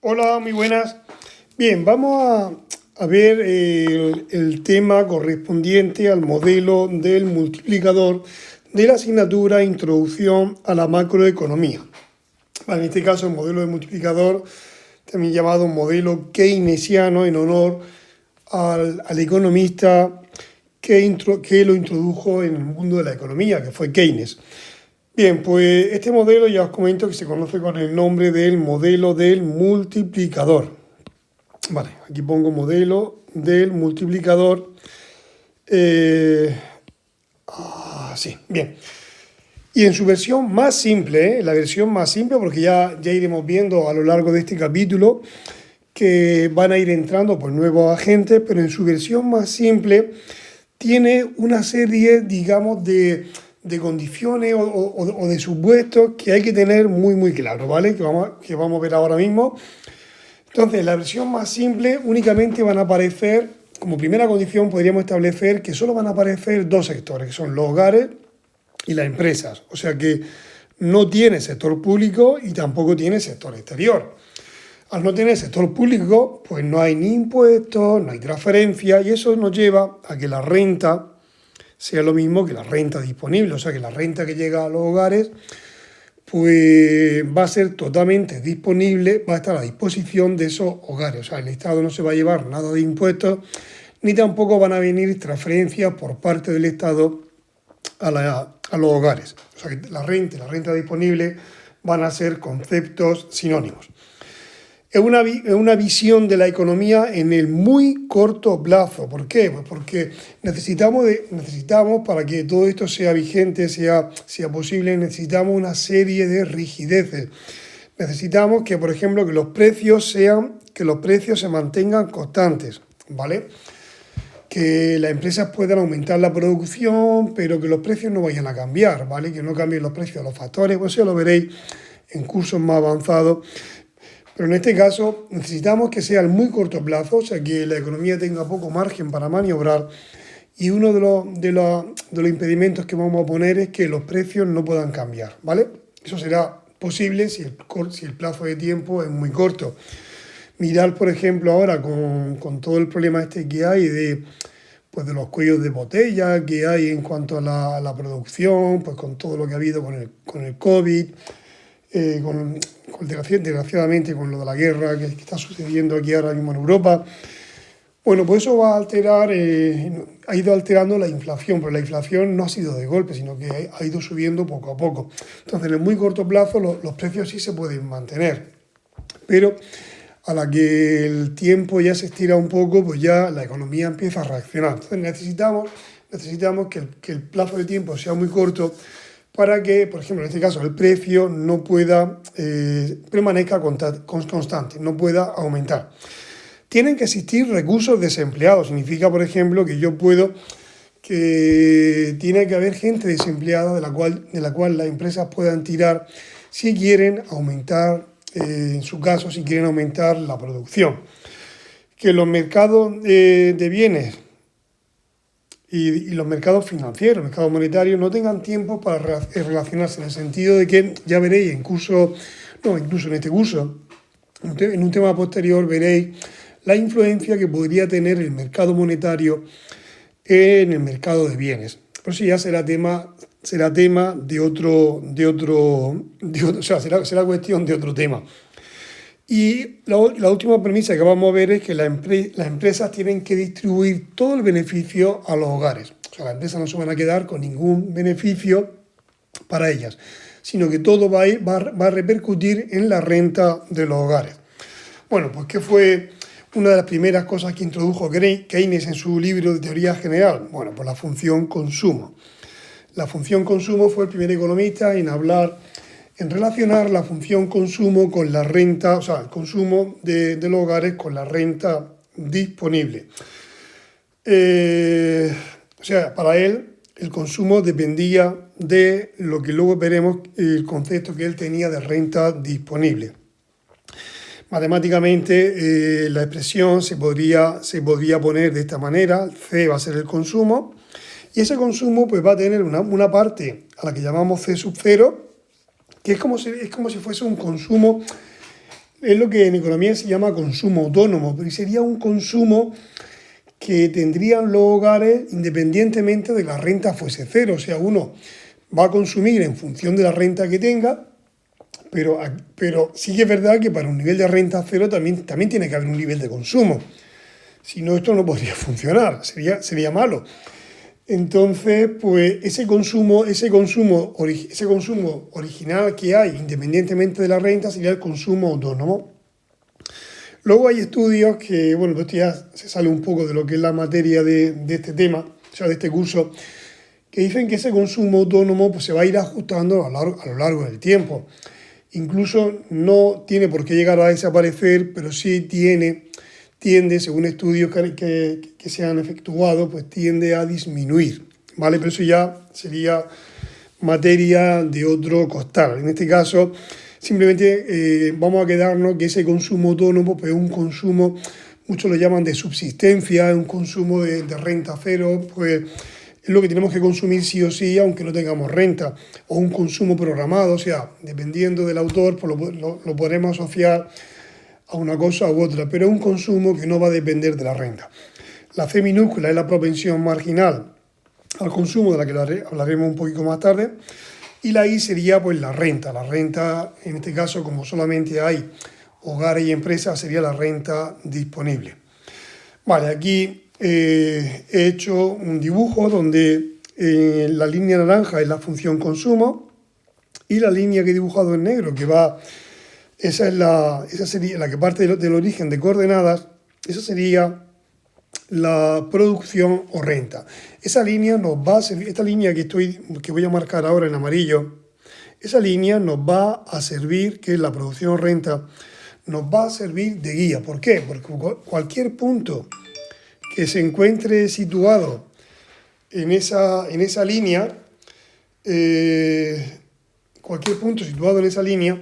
Hola, muy buenas. Bien, vamos a ver el tema correspondiente al modelo del multiplicador de la asignatura Introducción a la Macroeconomía. En este caso, el modelo de multiplicador, también llamado modelo keynesiano, en honor al economista que lo introdujo en el mundo de la economía, que fue Keynes. Bien, pues este modelo ya os comento que se conoce con el nombre del modelo del multiplicador. Vale, aquí pongo modelo del multiplicador. Sí, bien. Y en su versión más simple, la versión más simple, porque ya iremos viendo a lo largo de este capítulo que van a ir entrando pues, nuevos agentes, pero en su versión más simple tiene una serie, digamos, de condiciones o de supuestos que hay que tener muy claro, ¿vale? Que vamos a ver ahora mismo. Entonces, en la versión más simple únicamente van a aparecer, como primera condición podríamos establecer que solo van a aparecer dos sectores, que son los hogares y las empresas. O sea que no tiene sector público y tampoco tiene sector exterior. Al no tener sector público, pues no hay ni impuestos, no hay transferencias y eso nos lleva a que la renta sea lo mismo que la renta disponible, o sea que la renta que llega a los hogares pues va a ser totalmente disponible, va a estar a disposición de esos hogares. O sea, el Estado no se va a llevar nada de impuestos, ni tampoco van a venir transferencias por parte del Estado a los hogares. O sea, que la renta y la renta disponible van a ser conceptos sinónimos. Es una visión de la economía en el muy corto plazo. ¿Por qué? Pues porque necesitamos, para que todo esto sea vigente, sea posible, necesitamos una serie de rigideces. Necesitamos que, por ejemplo, que los precios se mantengan constantes, ¿vale? Que las empresas puedan aumentar la producción, pero que los precios no vayan a cambiar, ¿vale? Que no cambien los precios de los factores, pues eso lo veréis en cursos más avanzados. Pero en este caso necesitamos que sea al muy corto plazo, o sea, que la economía tenga poco margen para maniobrar. Y uno de los impedimentos que vamos a poner es que los precios no puedan cambiar, ¿vale? Eso será posible si el plazo de tiempo es muy corto. Mirar, por ejemplo, ahora con todo el problema este que hay de los cuellos de botella que hay en cuanto a la producción, pues con todo lo que ha habido con el COVID, desgraciadamente con lo de la guerra que está sucediendo aquí ahora mismo en Europa. Bueno, pues eso va a alterar, ha ido alterando la inflación, pero la inflación no ha sido de golpe, sino que ha ido subiendo poco a poco. Entonces, en el muy corto plazo los precios sí se pueden mantener, pero a la que el tiempo ya se estira un poco, pues ya la economía empieza a reaccionar. Entonces necesitamos que el plazo de tiempo sea muy corto para que, por ejemplo, en este caso, el precio no pueda permanezca constante, no pueda aumentar. Tienen que existir recursos desempleados. Significa, por ejemplo, que tiene que haber gente desempleada de la cual las empresas puedan tirar si quieren aumentar, en su caso, si quieren aumentar la producción. Que los mercados de bienes y los mercados financieros, los mercados monetarios, no tengan tiempo para relacionarse, en el sentido de que, ya veréis, incluso en este curso, en un tema posterior veréis la influencia que podría tener el mercado monetario en el mercado de bienes. Pero eso ya será tema será cuestión de otro tema. Y la última premisa que vamos a ver es que las empresas tienen que distribuir todo el beneficio a los hogares. O sea, las empresas no se van a quedar con ningún beneficio para ellas, sino que todo va a repercutir en la renta de los hogares. Bueno, pues ¿qué fue una de las primeras cosas que introdujo Keynes en su libro de teoría general? Bueno, pues la función consumo. La función consumo fue el primer economista en relacionar la función consumo con la renta, o sea, el consumo de los hogares con la renta disponible. O sea, para él el consumo dependía de lo que luego veremos, el concepto que él tenía de renta disponible. Matemáticamente la expresión se podría poner de esta manera: C va a ser el consumo, y ese consumo pues va a tener una parte a la que llamamos C sub 0, que es como si fuese un consumo es lo que en economía se llama consumo autónomo, pero sería un consumo que tendrían los hogares independientemente de la renta fuese cero. O sea, uno va a consumir en función de la renta que tenga, pero sí que es verdad que para un nivel de renta cero también tiene que haber un nivel de consumo. Si no, esto no podría funcionar, sería malo. Entonces, pues ese consumo original que hay, independientemente de la renta, sería el consumo autónomo. Luego hay estudios que, bueno, pues esto ya se sale un poco de lo que es la materia de este tema, o sea, de este curso, que dicen que ese consumo autónomo pues, se va a ir ajustando a lo largo del tiempo. Incluso no tiene por qué llegar a desaparecer, pero sí tiende, según estudios que se han efectuado, pues tiende a disminuir, ¿vale? Pero eso ya sería materia de otro costal. En este caso, simplemente vamos a quedarnos que ese consumo autónomo pues, es un consumo, muchos lo llaman de subsistencia, es un consumo de renta cero, pues es lo que tenemos que consumir sí o sí, aunque no tengamos renta, o un consumo programado, o sea, dependiendo del autor, pues lo podremos asociar a una cosa u otra, pero es un consumo que no va a depender de la renta. La C minúscula es la propensión marginal al consumo, de la que hablaremos un poquito más tarde, y la I sería pues la renta. La renta, en este caso, como solamente hay hogares y empresas, sería la renta disponible. Vale, aquí he hecho un dibujo donde la línea naranja es la función consumo y la línea que he dibujado en negro, que va, esa sería la que parte del origen de coordenadas, esa sería la producción o renta. Esa línea nos va a servir, esta línea que voy a marcar ahora en amarillo, esa línea nos va a servir, que es la producción o renta, nos va a servir de guía. ¿Por qué? Porque cualquier punto que se encuentre situado en esa línea, cualquier punto situado en esa línea,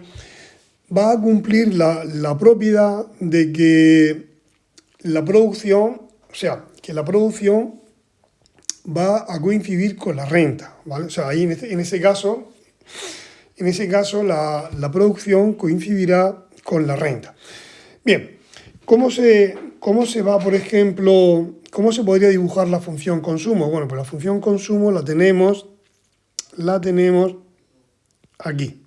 va a cumplir la propiedad de que la producción, o sea, que la producción va a coincidir con la renta, ¿vale? O sea, ahí en ese caso la producción coincidirá con la renta. Bien, ¿cómo se va, por ejemplo, cómo se podría dibujar la función consumo? Bueno, pues la función consumo la tenemos aquí.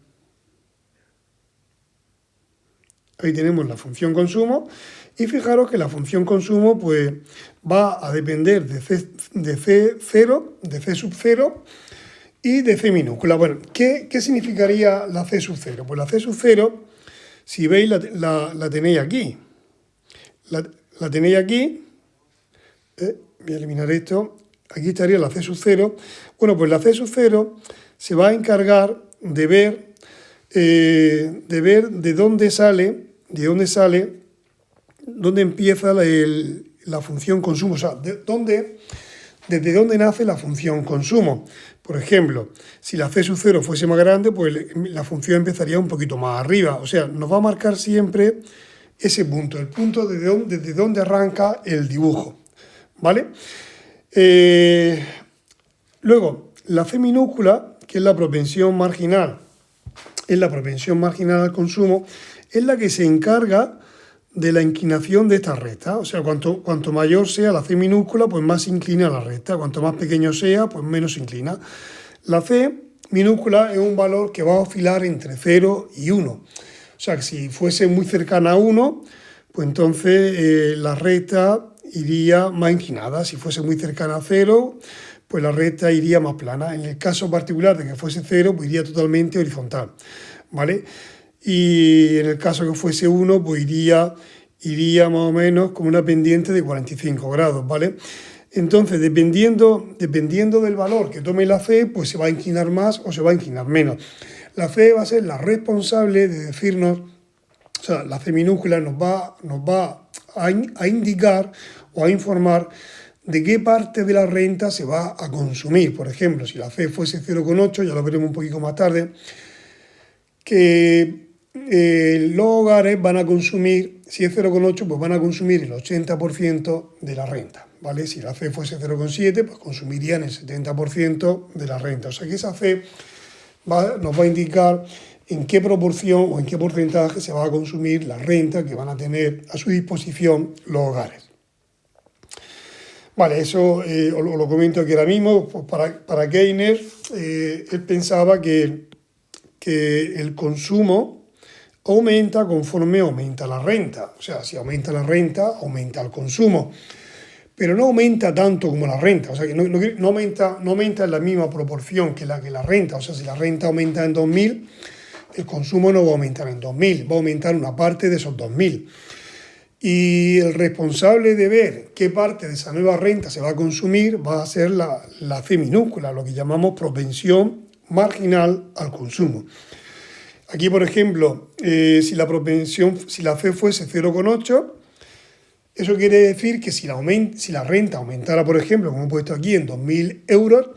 Ahí tenemos la función consumo y fijaros que la función consumo pues va a depender de C0, de C sub 0 y de C minúscula. Bueno, ¿qué significaría la C sub 0? Pues la C sub 0, si veis, la tenéis aquí. La tenéis aquí. Voy a eliminar esto. Aquí estaría la C sub 0. Bueno, pues la C sub 0 se va a encargar de ver de dónde sale, dónde empieza la función consumo, o sea, desde dónde nace la función consumo. Por ejemplo, si la C sub 0 fuese más grande, pues la función empezaría un poquito más arriba. O sea, nos va a marcar siempre ese punto, el punto desde donde arranca el dibujo, ¿vale? Luego, la C minúscula, que es la propensión marginal al consumo, es la que se encarga de la inclinación de esta recta. O sea, cuanto mayor sea la C minúscula, pues más se inclina la recta. Cuanto más pequeño sea, pues menos se inclina. La C minúscula es un valor que va a oscilar entre 0 y 1. O sea, que si fuese muy cercana a 1, pues entonces la recta iría más inclinada. Si fuese muy cercana a 0, pues la recta iría más plana. En el caso particular de que fuese 0, pues iría totalmente horizontal, ¿vale? Y en el caso que fuese 1, pues iría más o menos con una pendiente de 45 grados, ¿vale? Entonces, dependiendo del valor que tome la C, pues se va a inclinar más o se va a inclinar menos. La C va a ser la responsable de decirnos, o sea, la C minúscula nos va a indicar o a informar de qué parte de la renta se va a consumir. Por ejemplo, si la C fuese 0,8, ya lo veremos un poquito más tarde, que los hogares van a consumir, si es 0,8, pues van a consumir el 80% de la renta, ¿vale? Si la C fuese 0,7, pues consumirían el 70% de la renta. O sea que esa C nos va a indicar en qué proporción o en qué porcentaje se va a consumir la renta que van a tener a su disposición los hogares. Vale, eso os lo comento aquí ahora mismo. Pues para Keynes, él pensaba que el consumo aumenta conforme aumenta la renta. O sea, si aumenta la renta, aumenta el consumo. Pero no aumenta tanto como la renta. O sea, que no aumenta en la misma proporción que la renta. O sea, si la renta aumenta en 2.000, el consumo no va a aumentar en 2.000, va a aumentar una parte de esos 2.000. Y el responsable de ver qué parte de esa nueva renta se va a consumir va a ser la C minúscula, lo que llamamos propensión marginal al consumo. Aquí, por ejemplo, si la C fuese 0,8, eso quiere decir que si la renta aumentara, por ejemplo, como he puesto aquí, en 2.000 euros,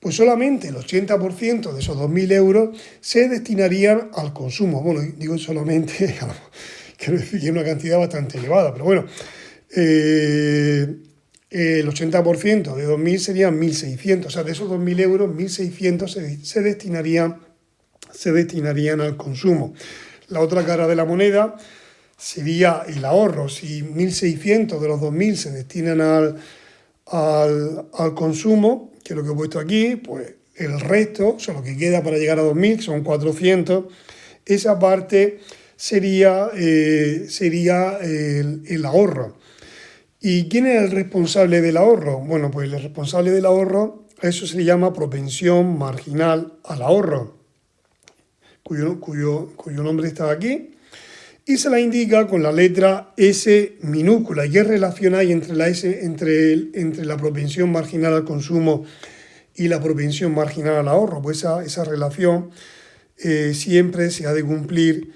pues solamente el 80% de esos 2.000 euros se destinarían al consumo. Bueno, digo solamente, quiero decir que es una cantidad bastante elevada, pero bueno, el 80% de 2.000 serían 1.600, o sea, de esos 2.000 euros, 1.600 se destinarían al consumo. La otra cara de la moneda sería el ahorro. Si 1.600 de los 2.000 se destinan al consumo, que es lo que he puesto aquí, pues el resto, o sea, lo que queda para llegar a 2.000, que son 400, esa parte sería el ahorro. ¿Y quién es el responsable del ahorro? Bueno, pues el responsable del ahorro, eso se le llama propensión marginal al ahorro, cuyo nombre está aquí, y se la indica con la letra S minúscula. ¿Y qué relación hay entre la S, entre la propensión marginal al consumo y la propensión marginal al ahorro? Pues esa relación siempre se ha de cumplir,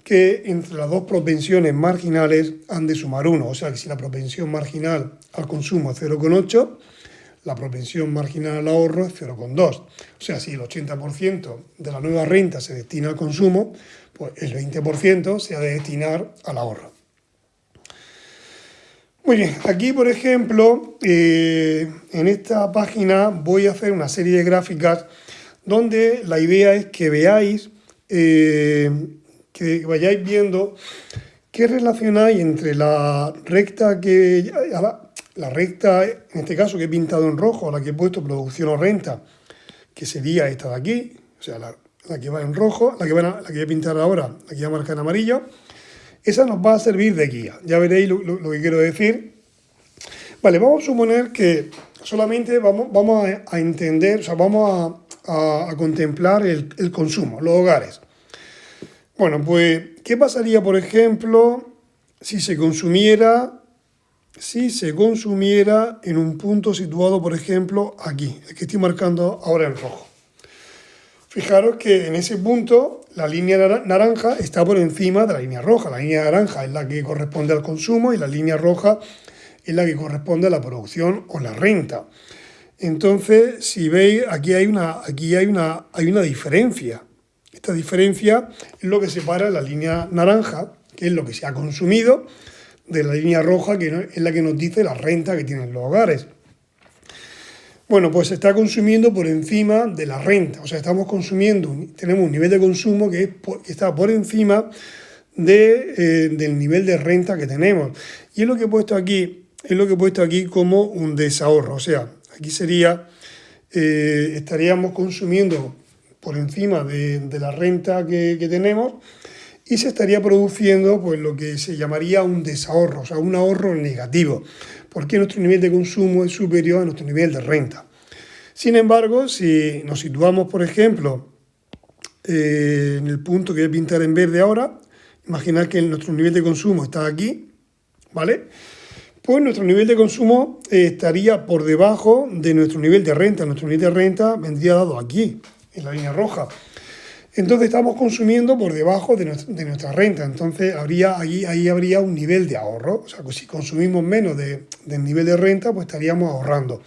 que entre las dos propensiones marginales han de sumar 1. O sea que si la propensión marginal al consumo es 0,8, la propensión marginal al ahorro es 0,2. O sea, si el 80% de la nueva renta se destina al consumo, pues el 20% se ha de destinar al ahorro. Muy bien, aquí por ejemplo, en esta página voy a hacer una serie de gráficas donde la idea es que veáis, que vayáis viendo qué relación hay entre la recta la recta, en este caso que he pintado en rojo, la que he puesto producción o renta, que sería esta de aquí, o sea, la que va en rojo, la que voy a pintar ahora, la que voy a marcar en amarillo, esa nos va a servir de guía. Ya veréis lo que quiero decir. Vale, vamos a suponer que solamente vamos a entender, o sea, vamos a contemplar el consumo, los hogares. Bueno, pues, ¿qué pasaría, por ejemplo, si se consumiera en un punto situado, por ejemplo, aquí, el que estoy marcando ahora en rojo? Fijaros que en ese punto la línea naranja está por encima de la línea roja. La línea naranja es la que corresponde al consumo y la línea roja es la que corresponde a la producción o la renta. Entonces, si veis, aquí hay una diferencia. Esta diferencia es lo que separa la línea naranja, que es lo que se ha consumido, de la línea roja, que es la que nos dice la renta que tienen los hogares. Bueno, pues se está consumiendo por encima de la renta. O sea, tenemos un nivel de consumo que está por encima del nivel de renta que tenemos. Y es lo que he puesto aquí, como un desahorro. O sea, aquí estaríamos consumiendo por encima de la renta que tenemos, y se estaría produciendo pues lo que se llamaría un desahorro, o sea, un ahorro negativo, porque nuestro nivel de consumo es superior a nuestro nivel de renta. Sin embargo, si nos situamos, por ejemplo, en el punto que voy a pintar en verde ahora, imaginad que nuestro nivel de consumo está aquí, ¿vale? Pues nuestro nivel de consumo estaría por debajo de nuestro nivel de renta. Nuestro nivel de renta vendría dado aquí, en la línea roja. Entonces estamos consumiendo por debajo de nuestra renta. Entonces ahí habría un nivel de ahorro. O sea, que si consumimos menos del nivel de renta, pues estaríamos ahorrando.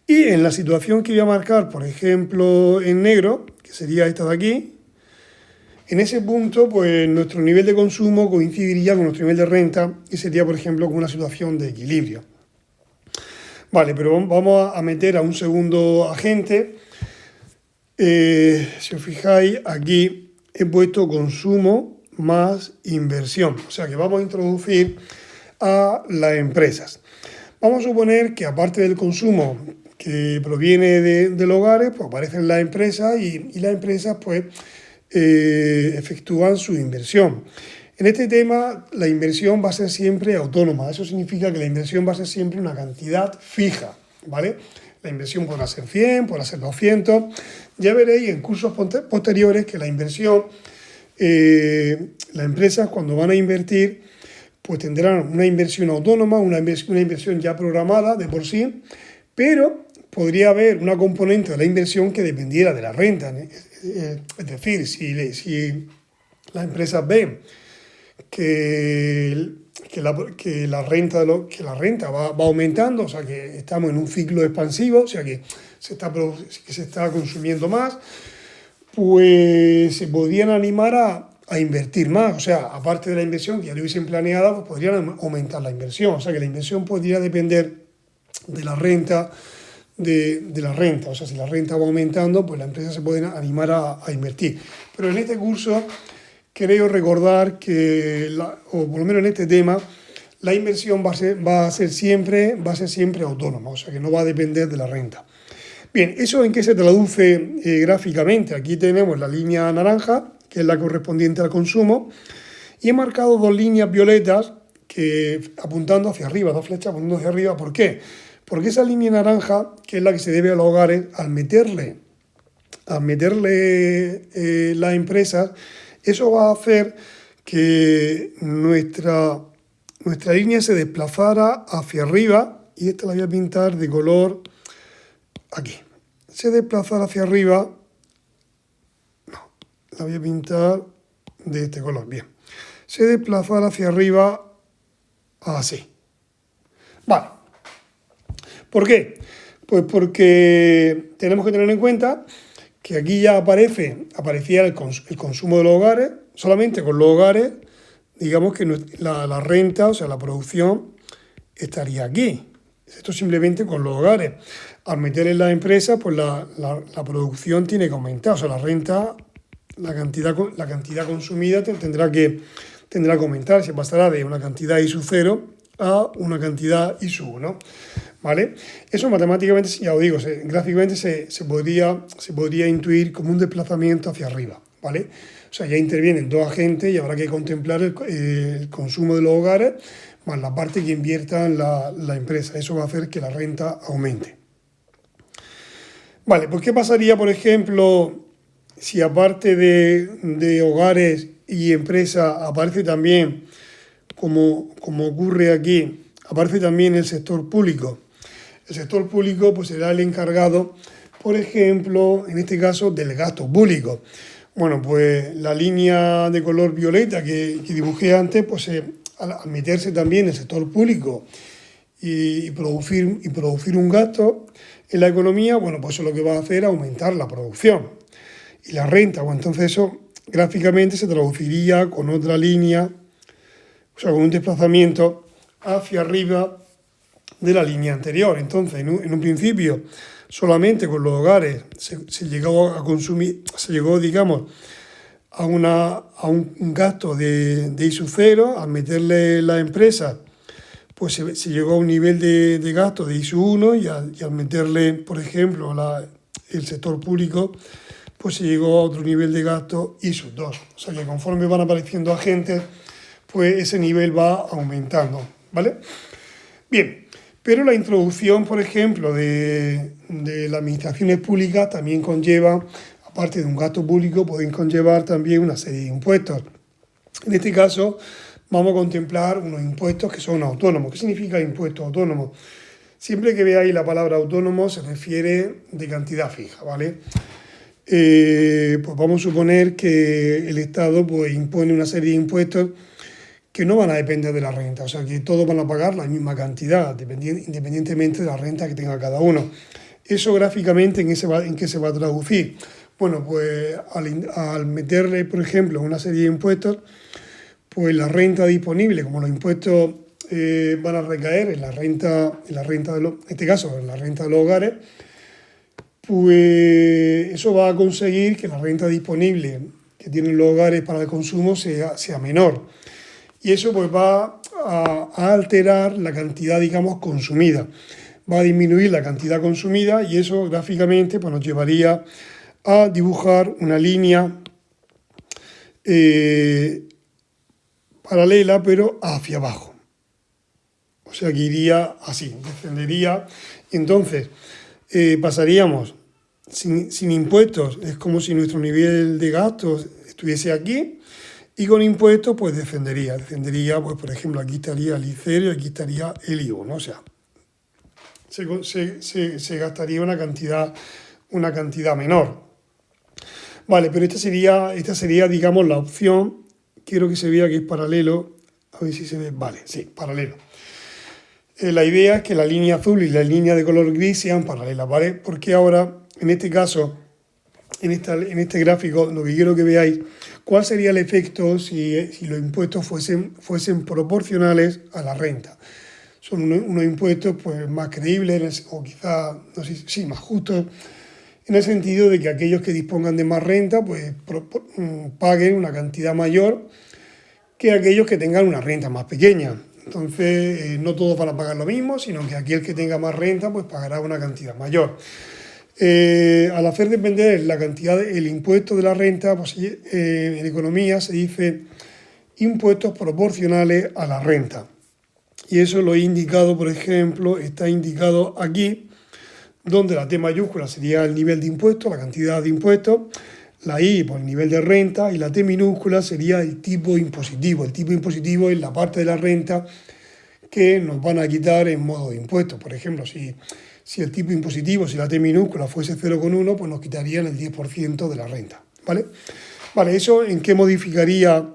Y en la situación que voy a marcar, por ejemplo, en negro, que sería esta de aquí, en ese punto, pues nuestro nivel de consumo coincidiría con nuestro nivel de renta y sería, por ejemplo, como una situación de equilibrio. Vale, pero vamos a meter a un segundo agente. Si os fijáis, aquí he puesto consumo más inversión. O sea que vamos a introducir a las empresas. Vamos a suponer que aparte del consumo que proviene de los hogares, pues aparecen las empresas y las empresas pues efectúan su inversión. En este tema la inversión va a ser siempre autónoma. Eso significa que la inversión va a ser siempre una cantidad fija, ¿vale? La inversión podrá ser 100, podrá ser 200. Ya veréis en cursos posteriores que la inversión, las empresas cuando van a invertir, pues tendrán una inversión autónoma, una inversión ya programada de por sí, pero podría haber una componente de la inversión que dependiera de la renta. Es decir, si las empresas ven que la renta va aumentando, o sea que estamos en un ciclo expansivo, o sea que se está consumiendo más, pues se podrían animar a invertir más. O sea, aparte de la inversión que ya lo hubiesen planeada, pues podrían aumentar la inversión. O sea que la inversión podría depender de la renta, de la renta. O sea, si la renta va aumentando, pues la empresa se puede animar a invertir. Pero en este curso creo recordar que, o por lo menos en este tema, la inversión va a ser siempre autónoma, o sea que no va a depender de la renta. Bien, ¿eso en qué se traduce gráficamente? Aquí tenemos la línea naranja, que es la correspondiente al consumo, y he marcado dos líneas violetas apuntando hacia arriba, dos flechas apuntando hacia arriba. ¿Por qué? Porque esa línea naranja, que es la que se debe a los hogares, al meterle las empresas, eso va a hacer que nuestra línea se desplazara hacia arriba, y esta la voy a pintar de color aquí. Se desplazara hacia arriba, no, la voy a pintar de este color, bien. Se desplazara hacia arriba así. Vale. ¿Por qué? Pues porque tenemos que tener en cuenta que aquí ya aparecía el consumo de los hogares. Solamente con los hogares, digamos que la renta, o sea, la producción, estaría aquí. Esto simplemente con los hogares. Al meter en las empresas, pues la producción tiene que aumentar. O sea, la renta, la cantidad consumida tendrá que aumentar. Se pasará de una cantidad I sub 0 a una cantidad I sub 1. ¿Vale? Eso matemáticamente, ya os digo, gráficamente se podría intuir como un desplazamiento hacia arriba, ¿vale? O sea, ya intervienen dos agentes y habrá que contemplar el consumo de los hogares más la parte que invierta en la empresa. Eso va a hacer que la renta aumente. Vale, pues ¿qué pasaría, por ejemplo, si aparte de hogares y empresas aparece también, como ocurre aquí, aparece también el sector público? El sector público pues será el encargado, por ejemplo, en este caso, del gasto público. Bueno, pues la línea de color violeta que dibujé antes, pues al meterse también el sector público y producir un gasto en la economía, bueno, pues eso lo que va a hacer es aumentar la producción y la renta. Bueno, entonces eso gráficamente se traduciría con otra línea, o sea, con un desplazamiento hacia arriba de la línea anterior. Entonces, en un principio, solamente con los hogares se llegó a consumir, digamos, a un gasto de I sub 0. Al meterle la empresa, pues se llegó a un nivel de gasto de I sub 1 y al meterle, por ejemplo, el sector público, pues se llegó a otro nivel de gasto I sub 2. O sea que conforme van apareciendo agentes, pues ese nivel va aumentando, ¿vale? Bien. Pero la introducción, por ejemplo, de las administraciones públicas también conlleva, aparte de un gasto público, pueden conllevar también una serie de impuestos. En este caso, vamos a contemplar unos impuestos que son autónomos. ¿Qué significa impuesto autónomo? Siempre que veáis la palabra autónomo se refiere de cantidad fija, ¿vale? Pues vamos a suponer que el Estado pues impone una serie de impuestos que no van a depender de la renta, o sea que todos van a pagar la misma cantidad, independientemente de la renta que tenga cada uno. Eso gráficamente, ¿en qué se va a traducir? Bueno, pues al meterle, por ejemplo, una serie de impuestos, pues la renta disponible, como los impuestos van a recaer en en este caso, en la renta de los hogares, pues eso va a conseguir que la renta disponible que tienen los hogares para el consumo sea menor. Y eso pues va a alterar la cantidad, digamos, consumida. Va a disminuir la cantidad consumida y eso gráficamente pues, nos llevaría a dibujar una línea paralela pero hacia abajo. O sea que iría así, descendería. Entonces pasaríamos sin impuestos, es como si nuestro nivel de gastos estuviese aquí, y con impuestos pues descendería, pues por ejemplo aquí estaría el ICER y aquí estaría el IVA, ¿no? O sea, se gastaría una cantidad menor. Vale, pero esta sería, digamos, la opción. Quiero que se vea que es paralelo. A ver si se ve. Vale, sí, paralelo. La idea es que la línea azul y la línea de color gris sean paralelas, ¿vale? Porque ahora, en este caso, en este gráfico, lo que quiero que veáis, cuál sería el efecto si los impuestos fuesen proporcionales a la renta. Son unos impuestos pues, más creíbles o quizás, no sé, sí, más justos, en el sentido de que aquellos que dispongan de más renta pues paguen una cantidad mayor que aquellos que tengan una renta más pequeña. Entonces, no todos van a pagar lo mismo, sino que aquel que tenga más renta pues pagará una cantidad mayor. Al hacer depender la cantidad el impuesto de la renta, pues, en economía se dice impuestos proporcionales a la renta. Y eso lo he indicado, por ejemplo, está indicado aquí, donde la T mayúscula sería el nivel de impuestos, la cantidad de impuestos, la I por el nivel de renta y la T minúscula sería el tipo impositivo. El tipo impositivo es la parte de la renta que nos van a quitar en modo de impuestos. Por ejemplo, si el tipo impositivo, si la T minúscula fuese 0,1, pues nos quitarían el 10% de la renta. ¿Vale? Vale, ¿eso en qué modificaría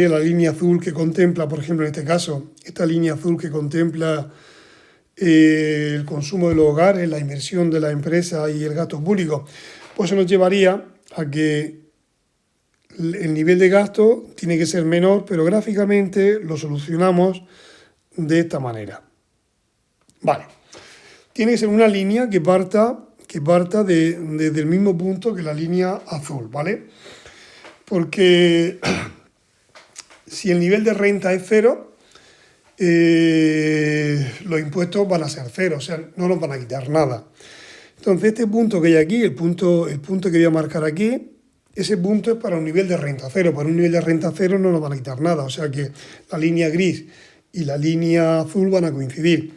la línea azul que contempla, por ejemplo, en este caso, esta línea azul que contempla el consumo de los hogares, la inversión de la empresa y el gasto público? Pues eso nos llevaría a que el nivel de gasto tiene que ser menor, pero gráficamente lo solucionamos de esta manera. Vale. Tiene que ser una línea que parta desde el mismo punto que la línea azul, ¿vale? Porque si el nivel de renta es 0, los impuestos van a ser 0, o sea, no nos van a quitar nada. Entonces, este punto que hay aquí, el punto que voy a marcar aquí, ese punto es para un nivel de renta 0. Para un nivel de renta 0 no nos van a quitar nada, o sea que la línea gris y la línea azul van a coincidir.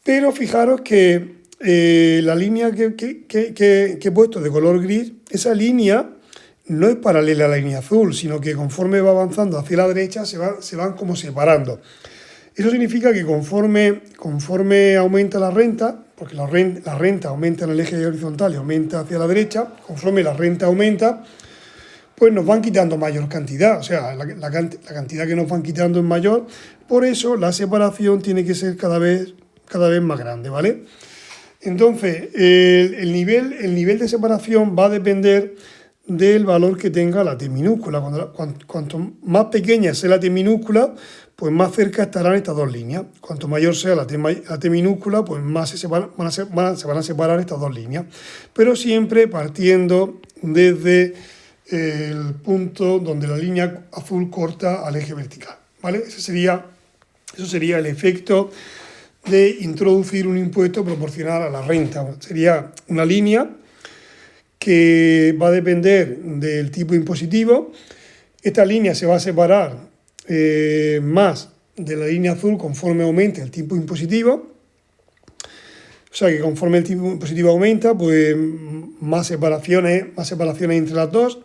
Pero fijaros que la línea que he puesto de color gris, esa línea no es paralela a la línea azul, sino que conforme va avanzando hacia la derecha se van como separando. Eso significa que conforme aumenta la renta, porque la renta aumenta en el eje horizontal y aumenta hacia la derecha, conforme la renta aumenta, pues nos van quitando mayor cantidad, o sea, la cantidad que nos van quitando es mayor, por eso la separación tiene que ser cada vez más grande, ¿vale? Entonces, el nivel de separación va a depender del valor que tenga la T minúscula. Cuanto más pequeña sea la T minúscula, pues más cerca estarán estas dos líneas. Cuanto mayor sea la T minúscula, pues más se van a separar estas dos líneas. Pero siempre partiendo desde el punto donde la línea azul corta al eje vertical, ¿vale? Eso sería el efecto de introducir un impuesto proporcional a la renta. Sería una línea que va a depender del tipo impositivo. Esta línea se va a separar más de la línea azul conforme aumente el tipo impositivo. O sea que conforme el tipo impositivo aumenta, pues más separaciones entre las dos.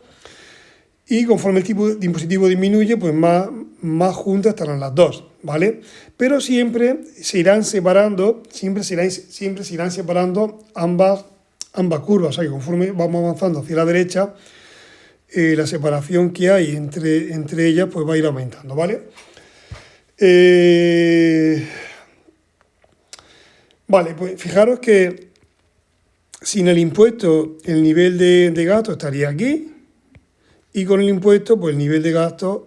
Y conforme el tipo de impositivo disminuye, pues más juntas estarán las dos, ¿vale? Pero siempre se irán separando ambas curvas, o sea que conforme vamos avanzando hacia la derecha, la separación que hay entre ellas pues va a ir aumentando, ¿vale? Vale, pues fijaros que sin el impuesto el nivel de gasto estaría aquí, y con el impuesto pues el nivel de gasto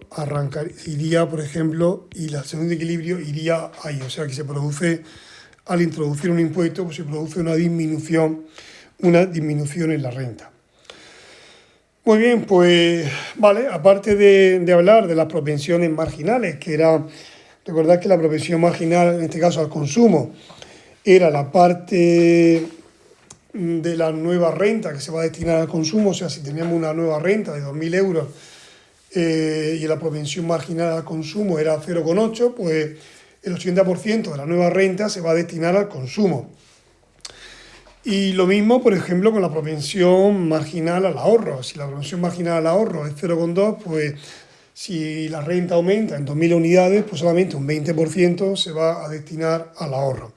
iría, por ejemplo, y la sección de equilibrio iría ahí, o sea que se produce, al introducir un impuesto, pues se produce una disminución en la renta. Muy bien, pues vale, aparte de hablar de las propensiones marginales, que era, recordad que la propensión marginal, en este caso al consumo, era la parte de la nueva renta que se va a destinar al consumo, o sea, si teníamos una nueva renta de 2.000 euros y la propensión marginal al consumo era 0,8, pues el 80% de la nueva renta se va a destinar al consumo. Y lo mismo, por ejemplo, con la propensión marginal al ahorro. Si la propensión marginal al ahorro es 0,2, pues si la renta aumenta en 2.000 unidades, pues solamente un 20% se va a destinar al ahorro.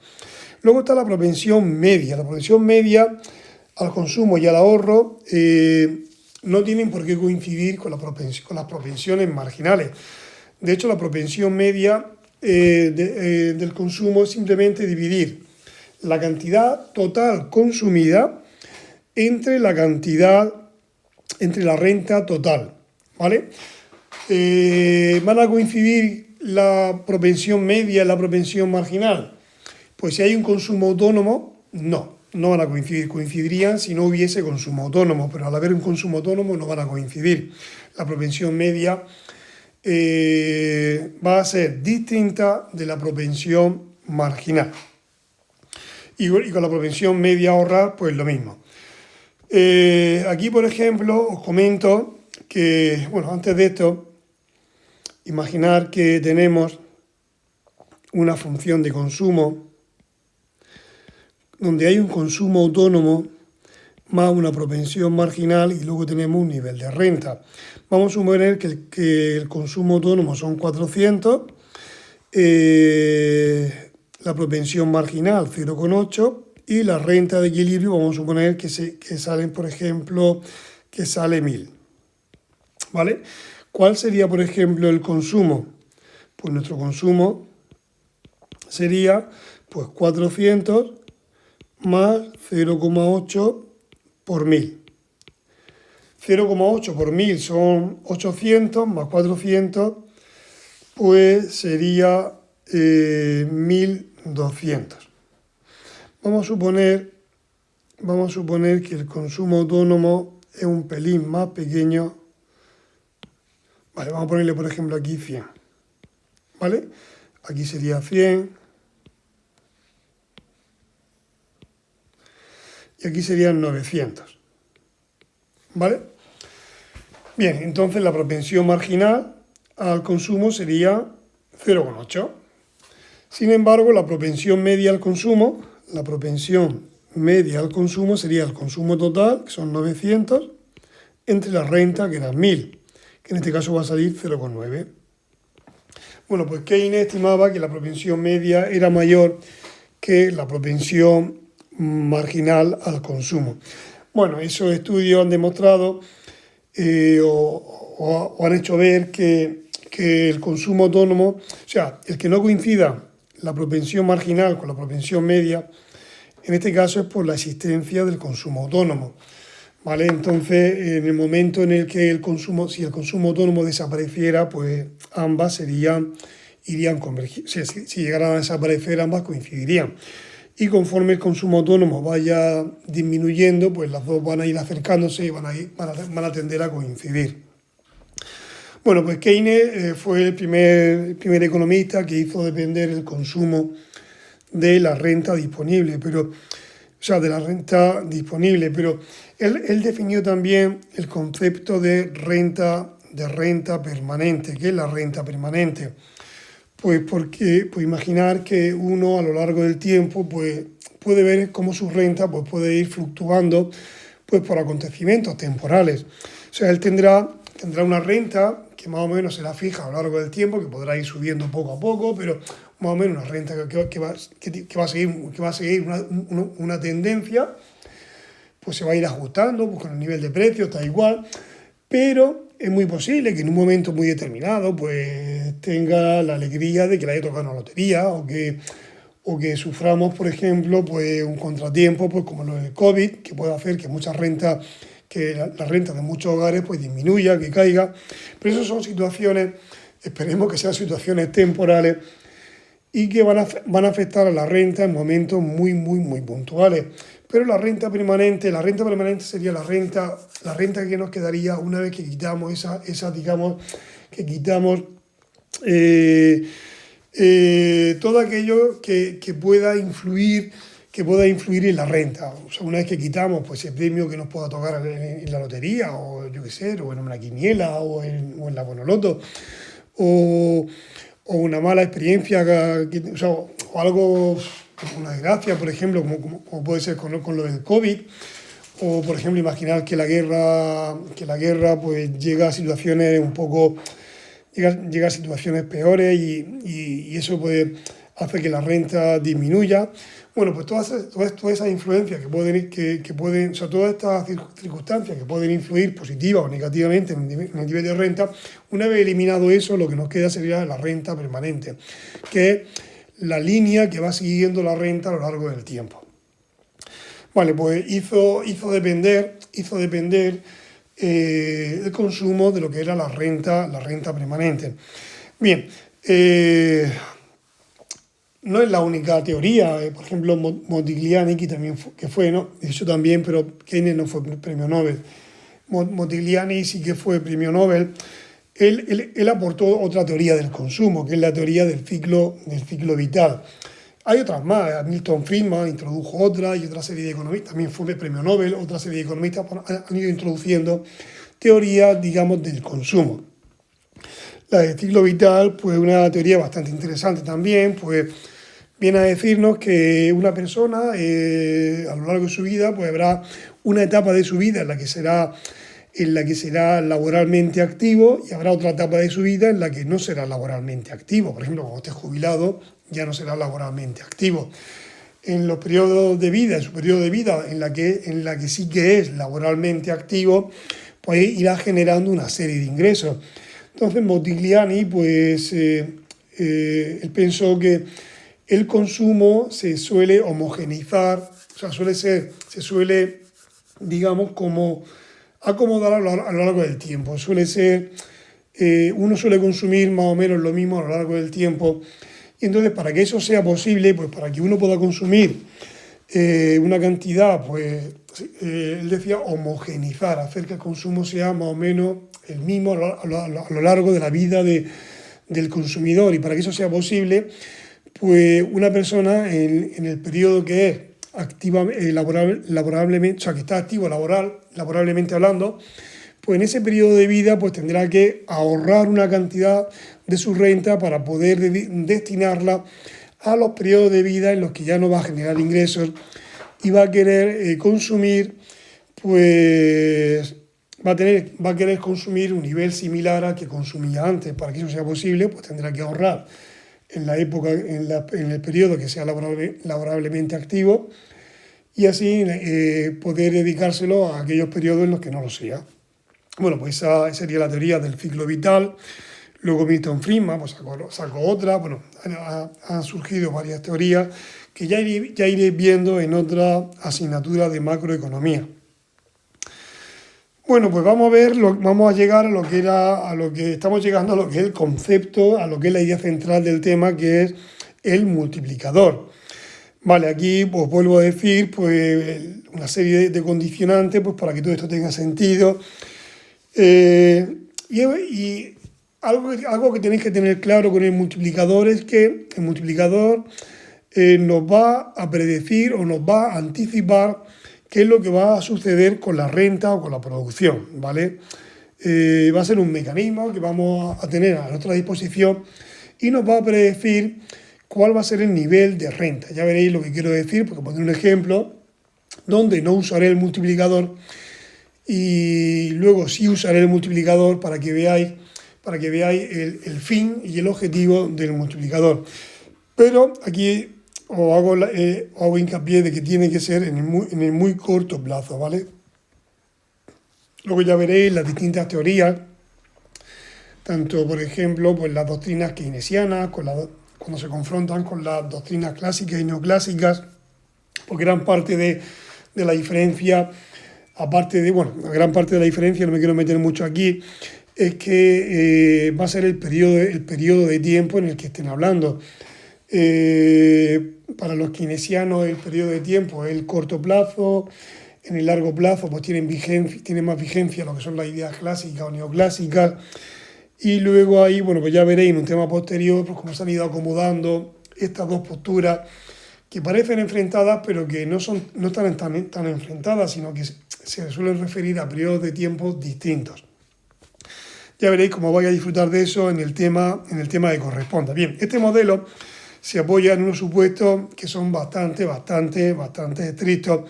Luego está la propensión media. La propensión media al consumo y al ahorro no tienen por qué coincidir con las propensiones marginales. De hecho, la propensión media del consumo es simplemente dividir la cantidad total consumida entre la renta total, ¿vale? ¿Van a coincidir la propensión media y la propensión marginal? Pues si hay un consumo autónomo, no van a coincidir. Coincidirían si no hubiese consumo autónomo, pero al haber un consumo autónomo no van a coincidir. La propensión media va a ser distinta de la propensión marginal. Y con la propensión media ahorrar, pues lo mismo. Aquí, por ejemplo, os comento que, bueno, antes de esto, imaginar que tenemos una función de consumo donde hay un consumo autónomo más una propensión marginal y luego tenemos un nivel de renta. Vamos a suponer que el consumo autónomo son 400, la propensión marginal 0,8 y la renta de equilibrio vamos a suponer que salen, por ejemplo, que sale 1.000. ¿Vale? ¿Cuál sería, por ejemplo, el consumo? Pues nuestro consumo sería pues 400 más 0,8 por 1.000. 0,8 por 1.000 son 800 más 400, pues sería 1.200. Vamos a suponer que el consumo autónomo es un pelín más pequeño. Vale, vamos a ponerle, por ejemplo, aquí 100. ¿Vale? Aquí sería 100. Y aquí serían 900. ¿Vale? Bien, entonces la propensión marginal al consumo sería 0,8. Sin embargo, la propensión media al consumo sería el consumo total, que son 900, entre la renta, que eran 1.000, que en este caso va a salir 0,9. Bueno, pues Keynes estimaba que la propensión media era mayor que la propensión marginal al consumo. Bueno, esos estudios han demostrado o han hecho ver que el consumo autónomo, o sea, el que no coincida la propensión marginal con la propensión media, en este caso es por la existencia del consumo autónomo. ¿Vale? Entonces, en el momento en el que si el consumo autónomo desapareciera, pues ambas irían convergiendo. Si llegaran a desaparecer, ambas coincidirían. Y conforme el consumo autónomo vaya disminuyendo, pues las dos van a ir acercándose y van a tender a coincidir. Bueno, pues Keynes fue el primer economista que hizo depender el consumo de la renta disponible, pero él definió también el concepto de renta permanente. ¿Qué es la renta permanente? Pues porque imaginar que uno a lo largo del tiempo pues, puede ver cómo su renta pues, puede ir fluctuando pues, por acontecimientos temporales. O sea, él tendrá una renta que más o menos será fija a lo largo del tiempo, que podrá ir subiendo poco a poco, pero más o menos una renta que va a seguir una tendencia, pues se va a ir ajustando pues, con el nivel de precios, está igual, pero es muy posible que en un momento muy determinado pues tenga la alegría de que le haya tocado una lotería o que suframos, por ejemplo, pues un contratiempo pues como lo del COVID, que puede hacer que muchas rentas, que la renta de muchos hogares pues disminuya, que caiga. Pero esas son situaciones, esperemos que sean situaciones temporales y que van a afectar a la renta en momentos muy, muy, muy puntuales. Pero la renta permanente sería la renta que nos quedaría una vez que quitamos digamos, que quitamos todo aquello que pueda influir en la renta. O sea, una vez que quitamos pues, el premio que nos pueda tocar en la lotería, o yo qué sé, o en una quiniela, o en la Bonoloto, o, o una mala experiencia, o sea, o algo, una desgracia, por ejemplo, como puede ser con lo del COVID, o por ejemplo imaginar que la guerra pues llega a situaciones un poco, llega a situaciones peores y eso puede hacer que la renta disminuya. Bueno, pues todas esas influencias que pueden, o sea, todas estas circunstancias que pueden influir positiva o negativamente en el nivel de renta, una vez eliminado eso, lo que nos queda sería la renta permanente, que es la línea que va siguiendo la renta a lo largo del tiempo. Vale, pues hizo depender el consumo de lo que era la renta permanente. Bien, no es la única teoría, por ejemplo, Modigliani, que también fue, ¿no? Eso también, pero Keynes no fue premio Nobel. Modigliani sí que fue premio Nobel. Él aportó otra teoría del consumo, que es la teoría del ciclo vital. Hay otras más, Milton Friedman introdujo otra y otra serie de economistas, también fue premio Nobel, otra serie de economistas han ido introduciendo teorías, digamos, del consumo. La del ciclo vital, pues una teoría bastante interesante también, pues viene a decirnos que una persona a lo largo de su vida, pues habrá una etapa de su vida en la que será laboralmente activo y habrá otra etapa de su vida en la que no será laboralmente activo. Por ejemplo, cuando esté jubilado ya no será laboralmente activo. En los periodos de vida, en su periodo de vida en la que sí que es laboralmente activo, pues irá generando una serie de ingresos. Entonces Modigliani, pues él pensó que el consumo se suele homogeneizar, o sea, se suele, digamos, como acomodar a lo largo del tiempo. Uno suele consumir más o menos lo mismo a lo largo del tiempo. Y entonces, para que eso sea posible, pues para que uno pueda consumir una cantidad, pues él decía homogeneizar, hacer que el consumo sea más o menos el mismo a lo largo de la vida del consumidor. Y para que eso sea posible, pues una persona en el periodo que es activa laboralmente, o sea, que está activo laboralmente hablando, pues en ese periodo de vida pues tendrá que ahorrar una cantidad de su renta para poder destinarla a los periodos de vida en los que ya no va a generar ingresos y va a querer consumir, pues va a querer consumir un nivel similar al que consumía antes. Para que eso sea posible, pues tendrá que ahorrar en la época, en el periodo que sea laborablemente activo y así poder dedicárselo a aquellos periodos en los que no lo sea. Bueno, pues esa sería la teoría del ciclo vital. Luego Milton Friedman pues sacó otra. Bueno, han surgido varias teorías que ya iré viendo en otra asignatura de macroeconomía. Bueno, pues vamos a llegar estamos llegando a lo que es el concepto, a lo que es la idea central del tema, que es el multiplicador. Vale, aquí pues vuelvo a decir pues una serie de condicionantes pues para que todo esto tenga sentido. Y algo que tenéis que tener claro con el multiplicador es que el multiplicador nos va a predecir o nos va a anticipar qué es lo que va a suceder con la renta o con la producción, ¿vale? Va a ser un mecanismo que vamos a tener a nuestra disposición y nos va a predecir cuál va a ser el nivel de renta. Ya veréis lo que quiero decir, porque pondré un ejemplo donde no usaré el multiplicador y luego sí usaré el multiplicador para que veáis el fin y el objetivo del multiplicador. Pero aquí os hago hincapié de que tiene que ser en el muy corto plazo, ¿vale? Luego ya veréis las distintas teorías, tanto, por ejemplo, pues las doctrinas keynesianas, cuando se confrontan con las doctrinas clásicas y neoclásicas, porque gran parte de la diferencia, gran parte de la diferencia, no me quiero meter mucho aquí, es que va a ser el periodo de tiempo en el que estén hablando. Para los keynesianos el periodo de tiempo es el corto plazo, en el largo plazo pues tiene más vigencia lo que son las ideas clásicas o neoclásicas, y luego ahí, bueno, pues ya veréis en un tema posterior pues cómo se han ido acomodando estas dos posturas que parecen enfrentadas, pero que no están tan enfrentadas, sino que se suelen referir a periodos de tiempo distintos. Ya veréis cómo vais a disfrutar de eso en el tema que corresponda. Bien, este modelo se apoya en unos supuestos que son bastante estrictos.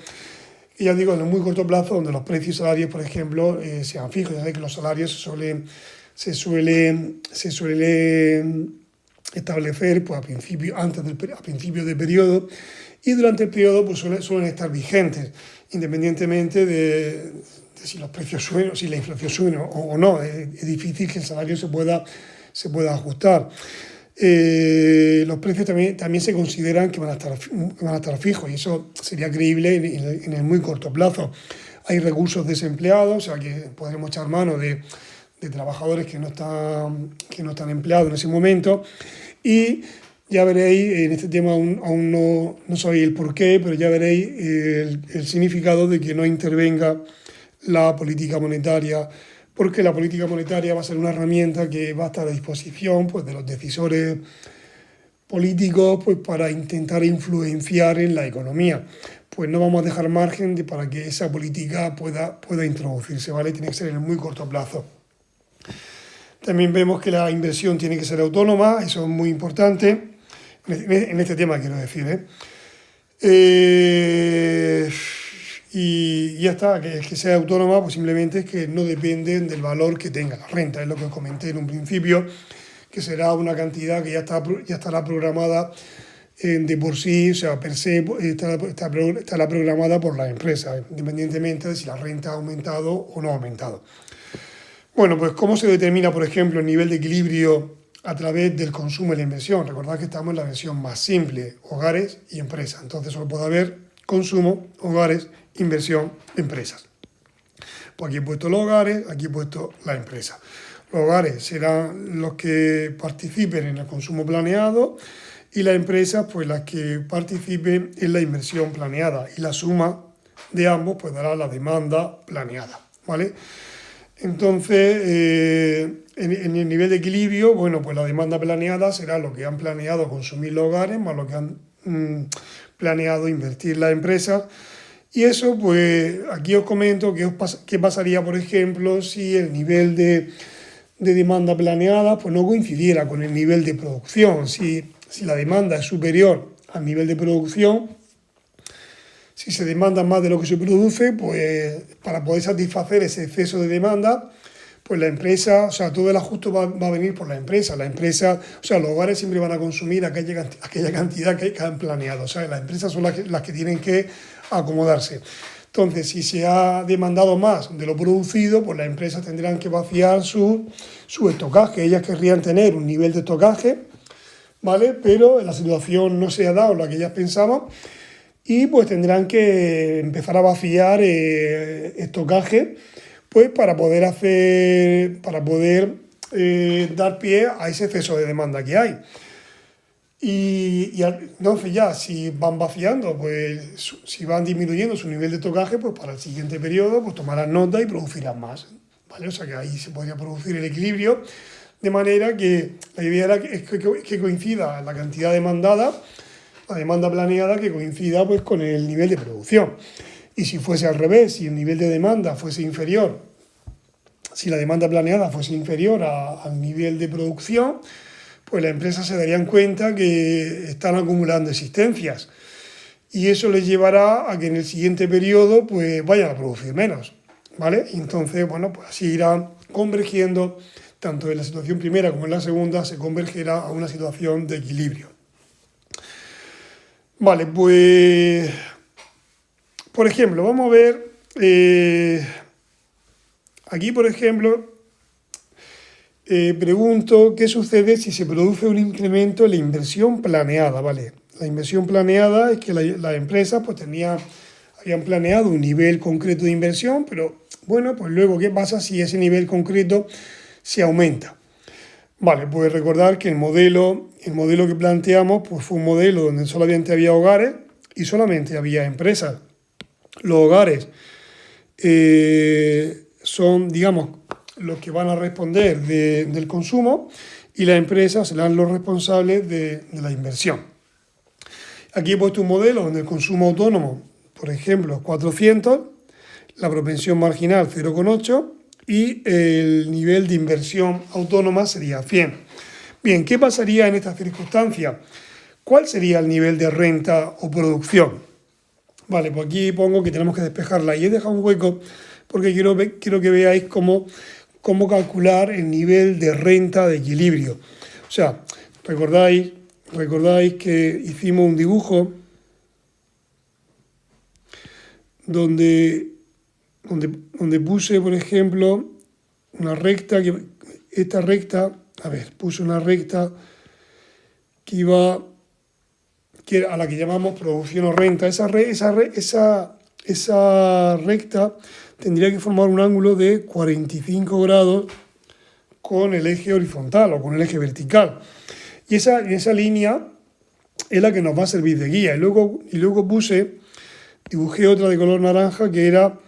Y ya digo, en el muy corto plazo, donde los precios y salarios, por ejemplo, sean fijos. Ya sabéis que los salarios se suelen establecer pues, a principio de periodo, y durante el periodo pues, suelen estar vigentes, independientemente de si los precios suben o si la inflación sube o no. Es difícil que el salario se pueda ajustar. Los precios también se consideran que van a estar fijos, y eso sería creíble en el muy corto plazo. Hay recursos desempleados, o sea que podremos echar mano de trabajadores que no están empleados en ese momento, y ya veréis, en este tema aún no sabéis el porqué, pero ya veréis el significado de que no intervenga la política monetaria, porque la política monetaria va a ser una herramienta que va a estar a disposición pues, de los decisores políticos pues, para intentar influenciar en la economía. Pues no vamos a dejar margen para que esa política pueda introducirse, ¿vale? Tiene que ser en el muy corto plazo. También vemos que la inversión tiene que ser autónoma, eso es muy importante, en este tema quiero decir. Y ya está, que sea autónoma, pues simplemente es que no dependen del valor que tenga la renta, es lo que comenté en un principio, que será una cantidad que ya estará programada de por sí, o sea, per se estará programada por la empresa, independientemente de si la renta ha aumentado o no ha aumentado. Bueno, pues ¿cómo se determina, por ejemplo, el nivel de equilibrio a través del consumo y la inversión? Recordad que estamos en la versión más simple, hogares y empresas. Entonces solo puede haber consumo, hogares, inversión, empresas. Pues aquí he puesto los hogares, aquí he puesto la empresa. Los hogares serán los que participen en el consumo planeado, y las empresas pues las que participen en la inversión planeada, y la suma de ambos pues dará la demanda planeada, ¿vale? Entonces, en el nivel de equilibrio, bueno, pues la demanda planeada será lo que han planeado consumir los hogares más lo que han planeado invertir las empresas. Y eso, pues aquí os comento qué pasaría, por ejemplo, si el nivel de demanda planeada pues no coincidiera con el nivel de producción. Si la demanda es superior al nivel de producción, si se demanda más de lo que se produce, pues para poder satisfacer ese exceso de demanda, pues la empresa, o sea, todo el ajuste va a venir por la empresa. La empresa, o sea, los hogares siempre van a consumir aquella cantidad que han planeado. O sea, las empresas son las que tienen que acomodarse. Entonces, si se ha demandado más de lo producido, pues las empresas tendrán que vaciar su estocaje. Ellas querrían tener un nivel de estocaje, ¿vale? Pero la situación no se ha dado la que ellas pensaban, y pues tendrán que empezar a vaciar estocaje pues para poder dar pie a ese exceso de demanda que hay. Y entonces ya, si van vaciando, pues si van disminuyendo su nivel de estocaje, pues para el siguiente periodo pues tomarán nota y producirán más, ¿vale? O sea que ahí se podría producir el equilibrio, de manera que la idea era que coincida la cantidad demandada, la demanda planeada, que coincida pues con el nivel de producción. Y si fuese al revés, si el nivel de demanda fuese inferior, si la demanda planeada fuese inferior al nivel de producción, pues las empresas se darían cuenta que están acumulando existencias, y eso les llevará a que en el siguiente periodo pues vayan a producir menos, ¿vale? Y entonces, bueno, pues así irán convergiendo, tanto en la situación primera como en la segunda, se convergerá a una situación de equilibrio. Vale, pues, por ejemplo, vamos a ver, aquí, por ejemplo, pregunto qué sucede si se produce un incremento en la inversión planeada, ¿vale? La inversión planeada es que las empresas pues habían planeado un nivel concreto de inversión, pero bueno, pues luego, ¿qué pasa si ese nivel concreto se aumenta? Vale, pues recordar que el modelo que planteamos pues fue un modelo donde solamente había hogares y solamente había empresas. Los hogares son, digamos, los que van a responder del consumo y las empresas serán los responsables de la inversión. Aquí he puesto un modelo donde el consumo autónomo, por ejemplo, 400, la propensión marginal 0,8 y el nivel de inversión autónoma sería 100. Bien, ¿qué pasaría en estas circunstancias? ¿Cuál sería el nivel de renta o producción? Vale, pues aquí pongo que tenemos que despejarla y he dejado un hueco porque quiero que veáis cómo calcular el nivel de renta de equilibrio. O sea, recordáis que hicimos un dibujo donde puse, por ejemplo, una recta, puse una recta que iba, a la que llamamos producción o renta. Esa recta tendría que formar un ángulo de 45 grados con el eje horizontal o con el eje vertical. Y esa línea es la que nos va a servir de guía. Y luego dibujé otra de color naranja que era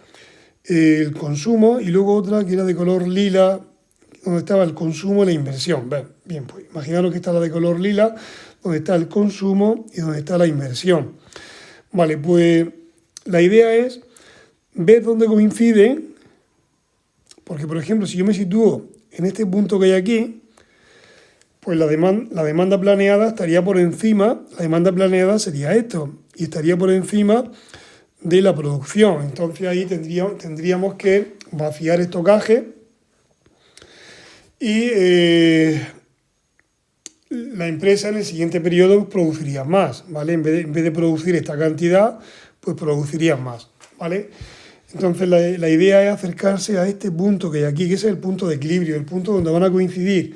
el consumo y luego otra que era de color lila, donde estaba el consumo y la inversión. Bien, pues imaginaros que está la de color lila, donde está el consumo y donde está la inversión. Vale, pues la idea es ver dónde coinciden, porque por ejemplo, si yo me sitúo en este punto que hay aquí, pues la demanda planeada estaría por encima, la demanda planeada sería esto, y estaría por encima de la producción. Entonces ahí tendríamos que vaciar estocaje y la empresa en el siguiente periodo produciría más, ¿vale? En vez de producir esta cantidad, pues produciría más, ¿vale? Entonces la idea es acercarse a este punto que hay aquí, que es el punto de equilibrio, el punto donde van a coincidir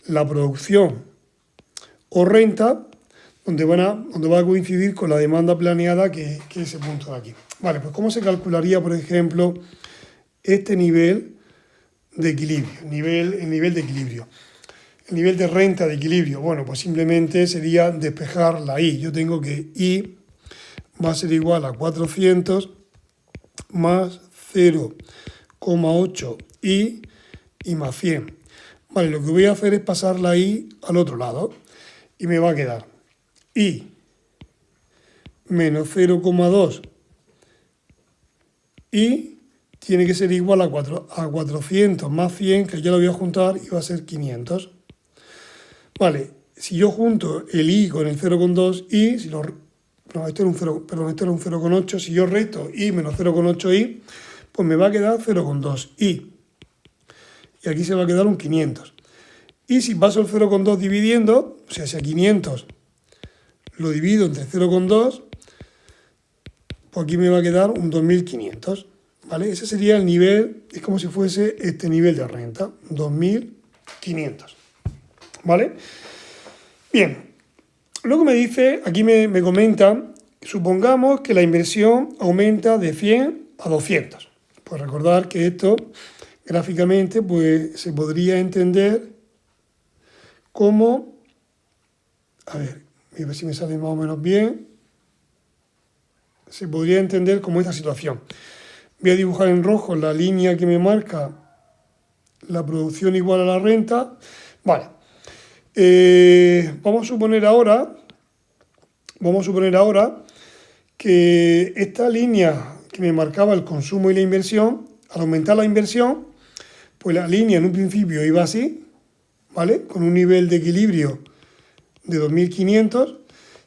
la producción o renta, donde va a coincidir con la demanda planeada, que es ese punto de aquí. Vale, pues ¿cómo se calcularía, por ejemplo, este nivel de equilibrio, el nivel de equilibrio? El nivel de renta de equilibrio, bueno, pues simplemente sería despejar la I. Yo tengo que I va a ser igual a 400 más 0,8 I más 100. Vale, lo que voy a hacer es pasar la I al otro lado y me va a quedar I menos 0,2 I tiene que ser igual a 400 más 100, que ya lo voy a juntar y va a ser 500. Vale, si yo junto el I con el 0,2 I, esto era un 0,8, si yo resto I menos 0,8 I, pues me va a quedar 0,2 I. Y aquí se va a quedar un 500. Y si paso el 0,2 dividiendo, o sea, si a 500 lo divido entre 0,2, pues aquí me va a quedar un 2.500. ¿Vale? Ese sería el nivel, es como si fuese este nivel de renta, 2.500. ¿Vale? Bien. Luego me dice, aquí me comenta, supongamos que la inversión aumenta de 100 a 200. Pues recordar que esto gráficamente pues, se podría entender como, a ver si me sale más o menos bien, se podría entender como esta situación. Voy a dibujar en rojo la línea que me marca la producción igual a la renta. Vale. Vamos a suponer ahora que esta línea que me marcaba el consumo y la inversión, al aumentar la inversión, pues la línea en un principio iba así, ¿vale? Con un nivel de equilibrio de 2.500.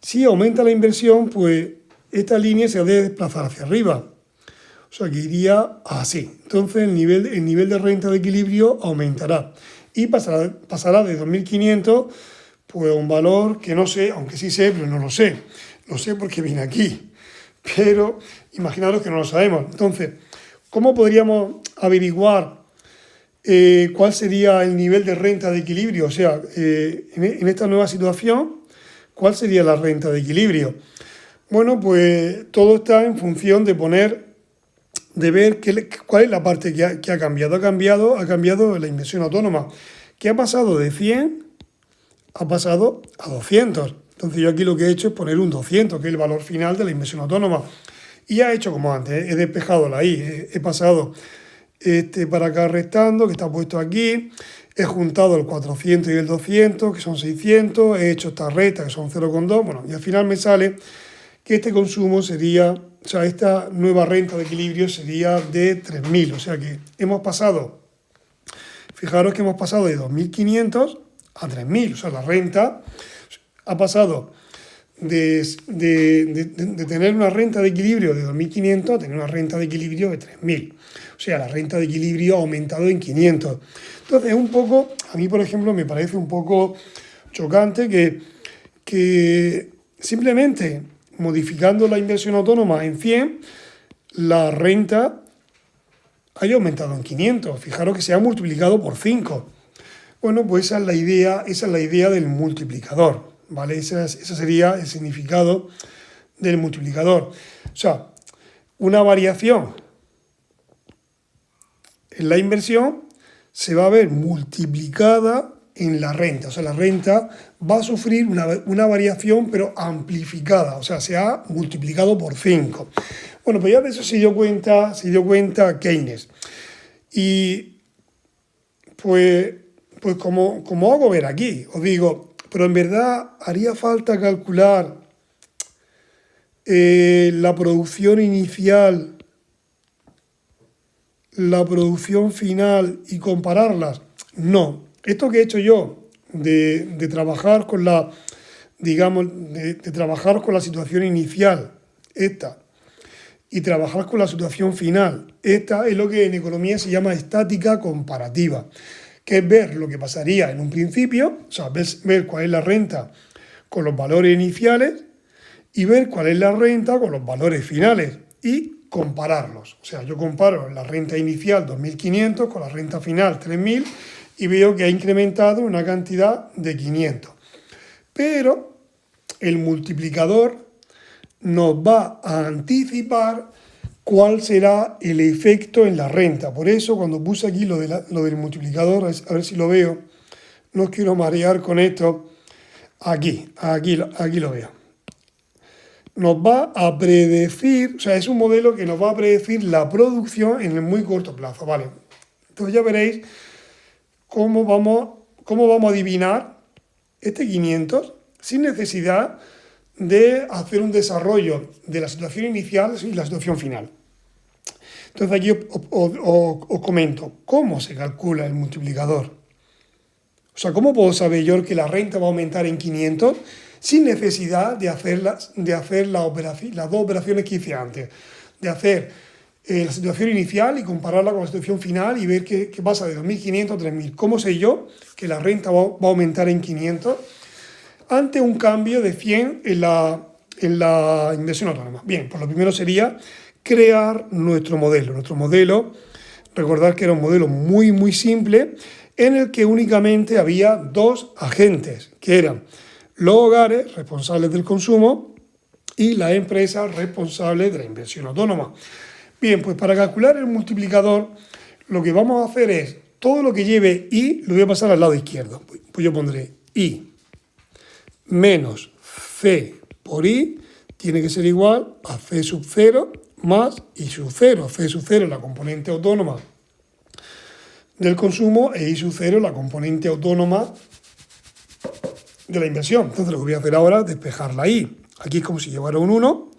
Si aumenta la inversión, pues esta línea se debe desplazar hacia arriba. O sea, que iría así. Entonces el nivel de renta de equilibrio aumentará y pasará de 2.500 pues a un valor que no sé, aunque sí sé, pero no lo sé. Lo sé porque viene aquí. Pero imaginaros que no lo sabemos. Entonces, ¿cómo podríamos averiguar cuál sería el nivel de renta de equilibrio? O sea, en esta nueva situación, ¿cuál sería la renta de equilibrio? Bueno, pues todo está en función de ver cuál es la parte que ha cambiado. Ha cambiado la inversión autónoma, que ha pasado de 100, ha pasado a 200. Entonces yo aquí lo que he hecho es poner un 200, que es el valor final de la inversión autónoma. Y ya he hecho como antes, he despejado la I, he pasado para acá restando, que está puesto aquí, he juntado el 400 y el 200, que son 600, he hecho esta recta, que son 0,2, bueno, y al final me sale que este consumo sería, o sea, esta nueva renta de equilibrio sería de 3.000, o sea que hemos pasado, fijaros que hemos pasado de 2.500 a 3.000, o sea, la renta ha pasado de tener una renta de equilibrio de 2.500 a tener una renta de equilibrio de 3.000. O sea, la renta de equilibrio ha aumentado en 500. Entonces, un poco, a mí, por ejemplo, me parece un poco chocante que simplemente modificando la inversión autónoma en 100, la renta haya aumentado en 500. Fijaros que se ha multiplicado por 5. Bueno, pues esa es la idea del multiplicador, ¿vale? Ese sería el significado del multiplicador. O sea, una variación en la inversión se va a ver multiplicada en la renta. O sea, la renta va a sufrir una variación, pero amplificada. O sea, se ha multiplicado por 5. Bueno, pues ya de eso se dio cuenta Keynes. Y pues como hago ver aquí, os digo, pero en verdad haría falta calcular la producción inicial, la producción final y compararlas. No. Esto que he hecho yo de trabajar con la, digamos, de trabajar con la situación inicial, esta, y trabajar con la situación final, esta es lo que en economía se llama estática comparativa, que es ver lo que pasaría en un principio, o sea, ver cuál es la renta con los valores iniciales y ver cuál es la renta con los valores finales y compararlos. O sea, yo comparo la renta inicial 2.500 con la renta final 3.000 y veo que ha incrementado una cantidad de 500. Pero el multiplicador nos va a anticipar cuál será el efecto en la renta. Por eso, cuando puse aquí lo del multiplicador, a ver si lo veo, no os quiero marear con esto, aquí lo veo. Nos va a predecir, o sea, es un modelo que nos va a predecir la producción en el muy corto plazo, ¿vale? Entonces ya veréis cómo vamos a adivinar este 500 sin necesidad de hacer un desarrollo de la situación inicial y la situación final. Entonces aquí os comento cómo se calcula el multiplicador. O sea, ¿cómo puedo saber yo que la renta va a aumentar en 500 sin necesidad de hacer las dos operaciones que hice antes? De hacer la situación inicial y compararla con la situación final y ver qué pasa de 2.500 a 3.000. ¿Cómo sé yo que la renta va a aumentar en 500 ante un cambio de 100 en la inversión autónoma? Bien, pues lo primero sería crear nuestro modelo. Nuestro modelo, recordad que era un modelo muy, muy simple, en el que únicamente había dos agentes, que eran los hogares responsables del consumo y las empresas responsables de la inversión autónoma. Bien, pues para calcular el multiplicador, lo que vamos a hacer es, todo lo que lleve I, lo voy a pasar al lado izquierdo. Pues yo pondré I menos C por I, tiene que ser igual a C sub 0 más I sub 0. C sub 0 es la componente autónoma del consumo e I sub 0 es la componente autónoma de la inversión. Entonces lo que voy a hacer ahora es despejar la I. Aquí es como si llevara un 1.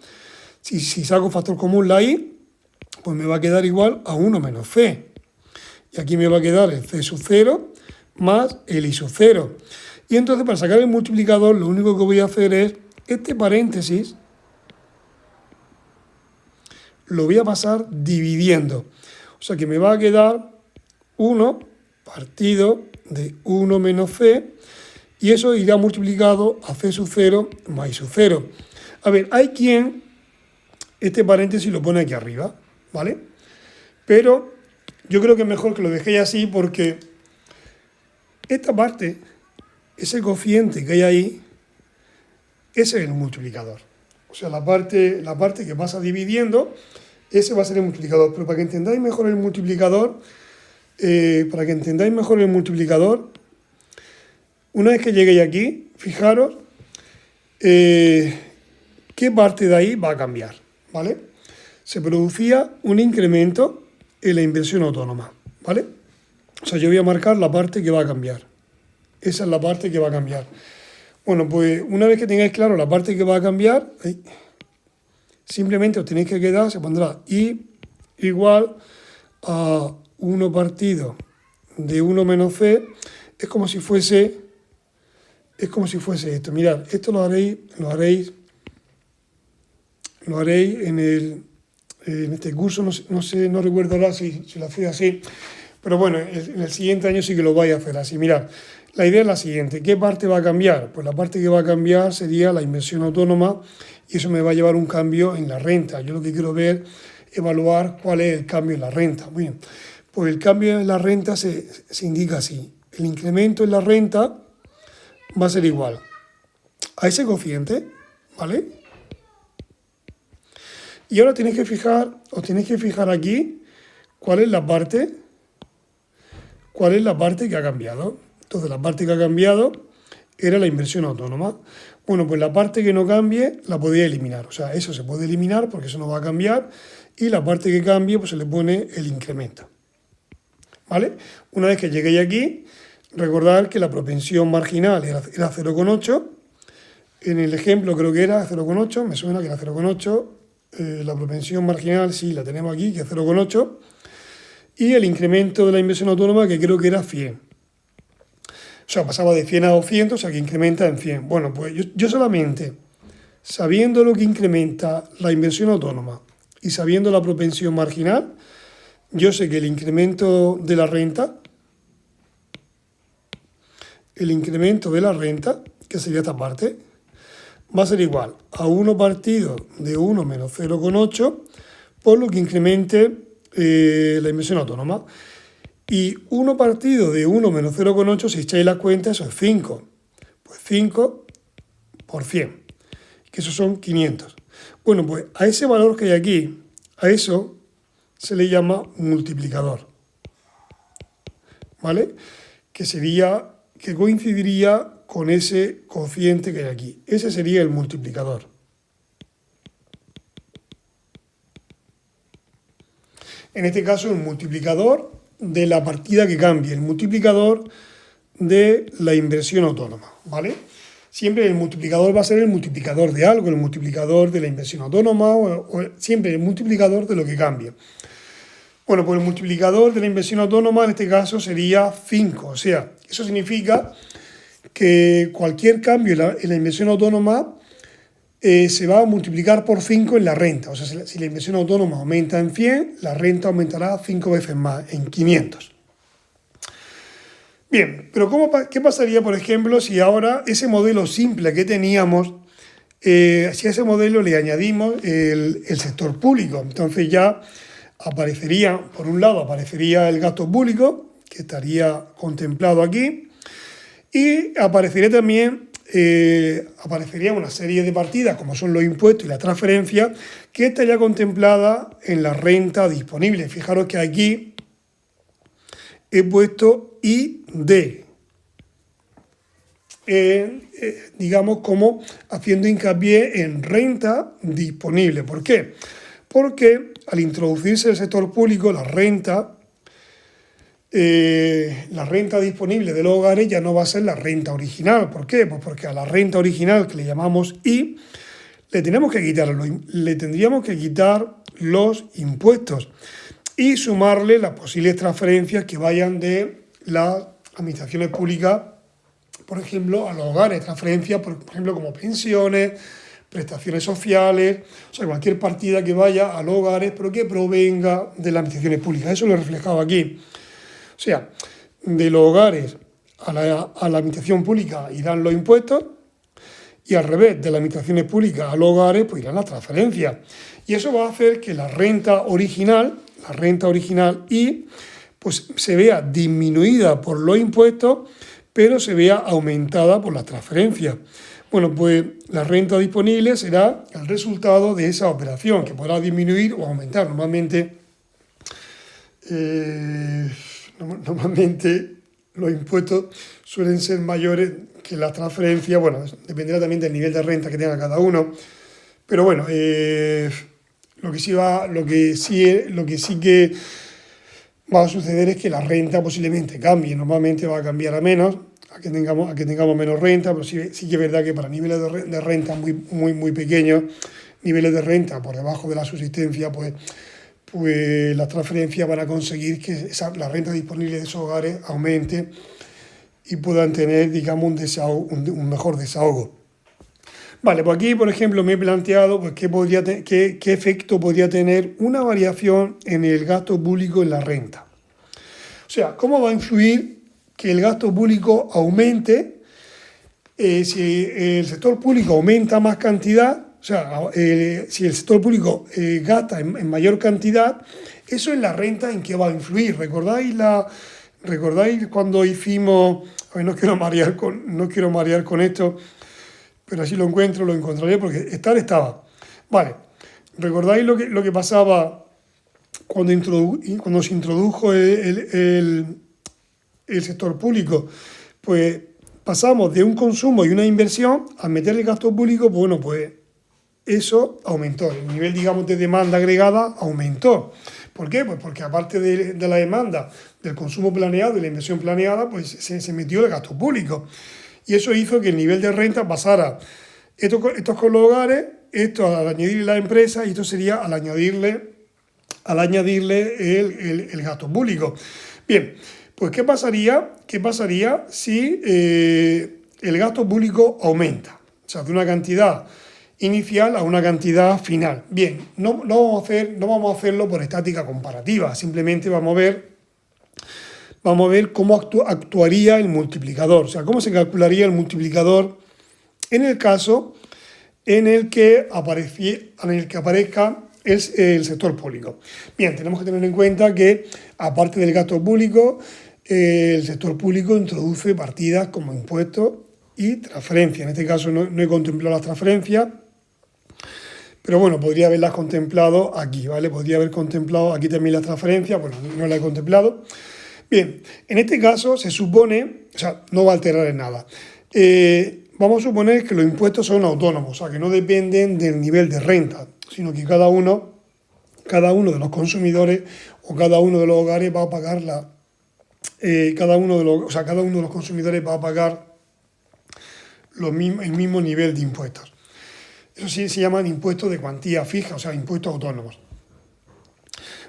Si saco factor común la I, pues me va a quedar igual a 1 menos C. Y aquí me va a quedar el C sub 0 más el I sub 0. Y entonces para sacar el multiplicador lo único que voy a hacer es este paréntesis lo voy a pasar dividiendo. O sea que me va a quedar 1 partido de 1 menos C y eso irá multiplicado a C sub 0 más I sub 0. A ver, hay quien este paréntesis lo pone aquí arriba, ¿vale? Pero yo creo que es mejor que lo dejéis así porque esta parte, ese cociente que hay ahí, ese es el multiplicador. O sea, la parte que pasa dividiendo, ese va a ser el multiplicador. Pero para que entendáis mejor el multiplicador, Una vez que lleguéis aquí, fijaros qué parte de ahí va a cambiar, ¿vale? Se producía un incremento en la inversión autónoma, ¿vale? O sea, yo voy a marcar la parte que va a cambiar. Esa es la parte que va a cambiar. Bueno, pues una vez que tengáis claro la parte que va a cambiar, simplemente os tenéis que quedar, se pondrá I igual a 1 partido de 1 menos C. Es como si fuese esto. Mirad, esto lo haréis en este curso, no sé, no recuerdo ahora si lo hacéis así, pero bueno, en el siguiente año sí que lo vais a hacer así. Mirad, la idea es la siguiente. ¿Qué parte va a cambiar? Pues la parte que va a cambiar sería la inversión autónoma y eso me va a llevar un cambio en la renta. Yo lo que quiero ver, evaluar cuál es el cambio en la renta. Bien, pues el cambio en la renta se indica así. El incremento en la renta va a ser igual a ese cociente, ¿vale? Y ahora os tenéis que fijar aquí cuál es la parte que ha cambiado. Entonces, la parte que ha cambiado era la inversión autónoma. Bueno, pues la parte que no cambie la podía eliminar. O sea, eso se puede eliminar porque eso no va a cambiar. Y la parte que cambie, pues se le pone el incremento. ¿Vale? Una vez que lleguéis aquí, recordad que la propensión marginal era 0,8. En el ejemplo creo que era 0,8. Me suena que era 0,8. La propensión marginal sí la tenemos aquí, que es 0,8. Y el incremento de la inversión autónoma, que creo que era 100. O sea, pasaba de 100 a 200, o sea, que incrementa en 100. Bueno, pues yo solamente, sabiendo lo que incrementa la inversión autónoma y sabiendo la propensión marginal, yo sé que el incremento de la renta, que sería esta parte, va a ser igual a 1 partido de 1 menos 0,8 por lo que incremente la inversión autónoma. Y 1 partido de 1 menos 0,8, si echáis la cuenta, eso es 5. Pues 5 por 100, que eso son 500. Bueno, pues a ese valor que hay aquí, a eso se le llama multiplicador, ¿vale? Que coincidiría con ese cociente que hay aquí. Ese sería el multiplicador. En este caso, el multiplicador de la partida que cambie, el multiplicador de la inversión autónoma, ¿vale? Siempre el multiplicador va a ser el multiplicador de algo, el multiplicador de la inversión autónoma o siempre el multiplicador de lo que cambie. Bueno, pues el multiplicador de la inversión autónoma en este caso sería 5, o sea, eso significa que cualquier cambio en la inversión autónoma se va a multiplicar por 5 en la renta. O sea, si la inversión autónoma aumenta en 100, la renta aumentará 5 veces más, en 500. Bien, pero ¿qué pasaría, por ejemplo, si ahora ese modelo simple que teníamos, si a ese modelo le añadimos el sector público? Entonces ya aparecería, por un lado, aparecería el gasto público, que estaría contemplado aquí, y aparecería también una serie de partidas, como son los impuestos y las transferencias, que estaría contemplada en la renta disponible. Fijaros que aquí he puesto ID, digamos como haciendo hincapié en renta disponible. ¿Por qué? Porque al introducirse el sector público, la renta disponible de los hogares ya no va a ser la renta original. ¿Por qué? Pues porque a la renta original, que le llamamos I, le tendríamos que quitar los impuestos y sumarle las posibles transferencias que vayan de las administraciones públicas, por ejemplo, a los hogares. Transferencias, por ejemplo, como pensiones, prestaciones sociales, o sea, cualquier partida que vaya a los hogares, pero que provenga de las administraciones públicas. Eso lo he reflejado aquí. O sea, de los hogares a la administración pública irán los impuestos y al revés, de las administraciones públicas a los hogares, pues irán las transferencias. Y eso va a hacer que la renta original y pues se vea disminuida por los impuestos, pero se vea aumentada por las transferencias. Bueno, pues la renta disponible será el resultado de esa operación, que podrá disminuir o aumentar. Normalmente los impuestos suelen ser mayores que las transferencias. Bueno, dependerá también del nivel de renta que tenga cada uno. Pero bueno, lo que sí que va a suceder es que la renta posiblemente cambie. Normalmente va a cambiar a menos, a que tengamos menos renta, pero sí que es verdad que para niveles de renta muy pequeños, niveles de renta por debajo de la subsistencia, pues las transferencias van a conseguir que la renta disponible de esos hogares aumente y puedan tener, digamos, un mejor desahogo. Vale, pues aquí, por ejemplo, me he planteado pues, qué efecto podría tener una variación en el gasto público en la renta. O sea, ¿cómo va a influir que el gasto público aumente si el sector público aumenta más cantidad? O sea, si el sector público gasta en mayor cantidad, eso en la renta en qué va a influir. ¿Recordáis cuando hicimos? A ver, no quiero marear con esto, pero así lo encontraré porque estaba. Vale, ¿recordáis lo que pasaba cuando se introdujo el sector público? Pues pasamos de un consumo y una inversión a meter el gasto público, bueno, pues eso aumentó. El nivel, digamos, de demanda agregada aumentó. ¿Por qué? Pues porque aparte de la demanda, del consumo planeado y la inversión planeada, pues se metió el gasto público. Y eso hizo que el nivel de renta pasara, esto con los hogares, esto al añadirle la empresa, y esto sería al añadirle el gasto público. Bien, pues ¿qué pasaría si el gasto público aumenta? O sea, de una cantidad inicial a una cantidad final. Bien, no vamos a hacerlo por estática comparativa, simplemente vamos a ver cómo actuaría el multiplicador, o sea, cómo se calcularía el multiplicador en el caso en el que aparezca el sector público. Bien, tenemos que tener en cuenta que, aparte del gasto público, el sector público introduce partidas como impuestos y transferencias. En este caso no he contemplado las transferencias, pero bueno, podría haberlas contemplado aquí, ¿vale? Podría haber contemplado aquí también las transferencias, bueno, no las he contemplado. Bien, en este caso se supone, o sea, no va a alterar en nada. Vamos a suponer que los impuestos son autónomos, o sea, que no dependen del nivel de renta, sino que cada uno de los consumidores o cada uno de los hogares va a pagar cada uno de los consumidores va a pagar el mismo nivel de impuestos. Eso sí se llaman impuestos de cuantía fija, o sea, impuestos autónomos.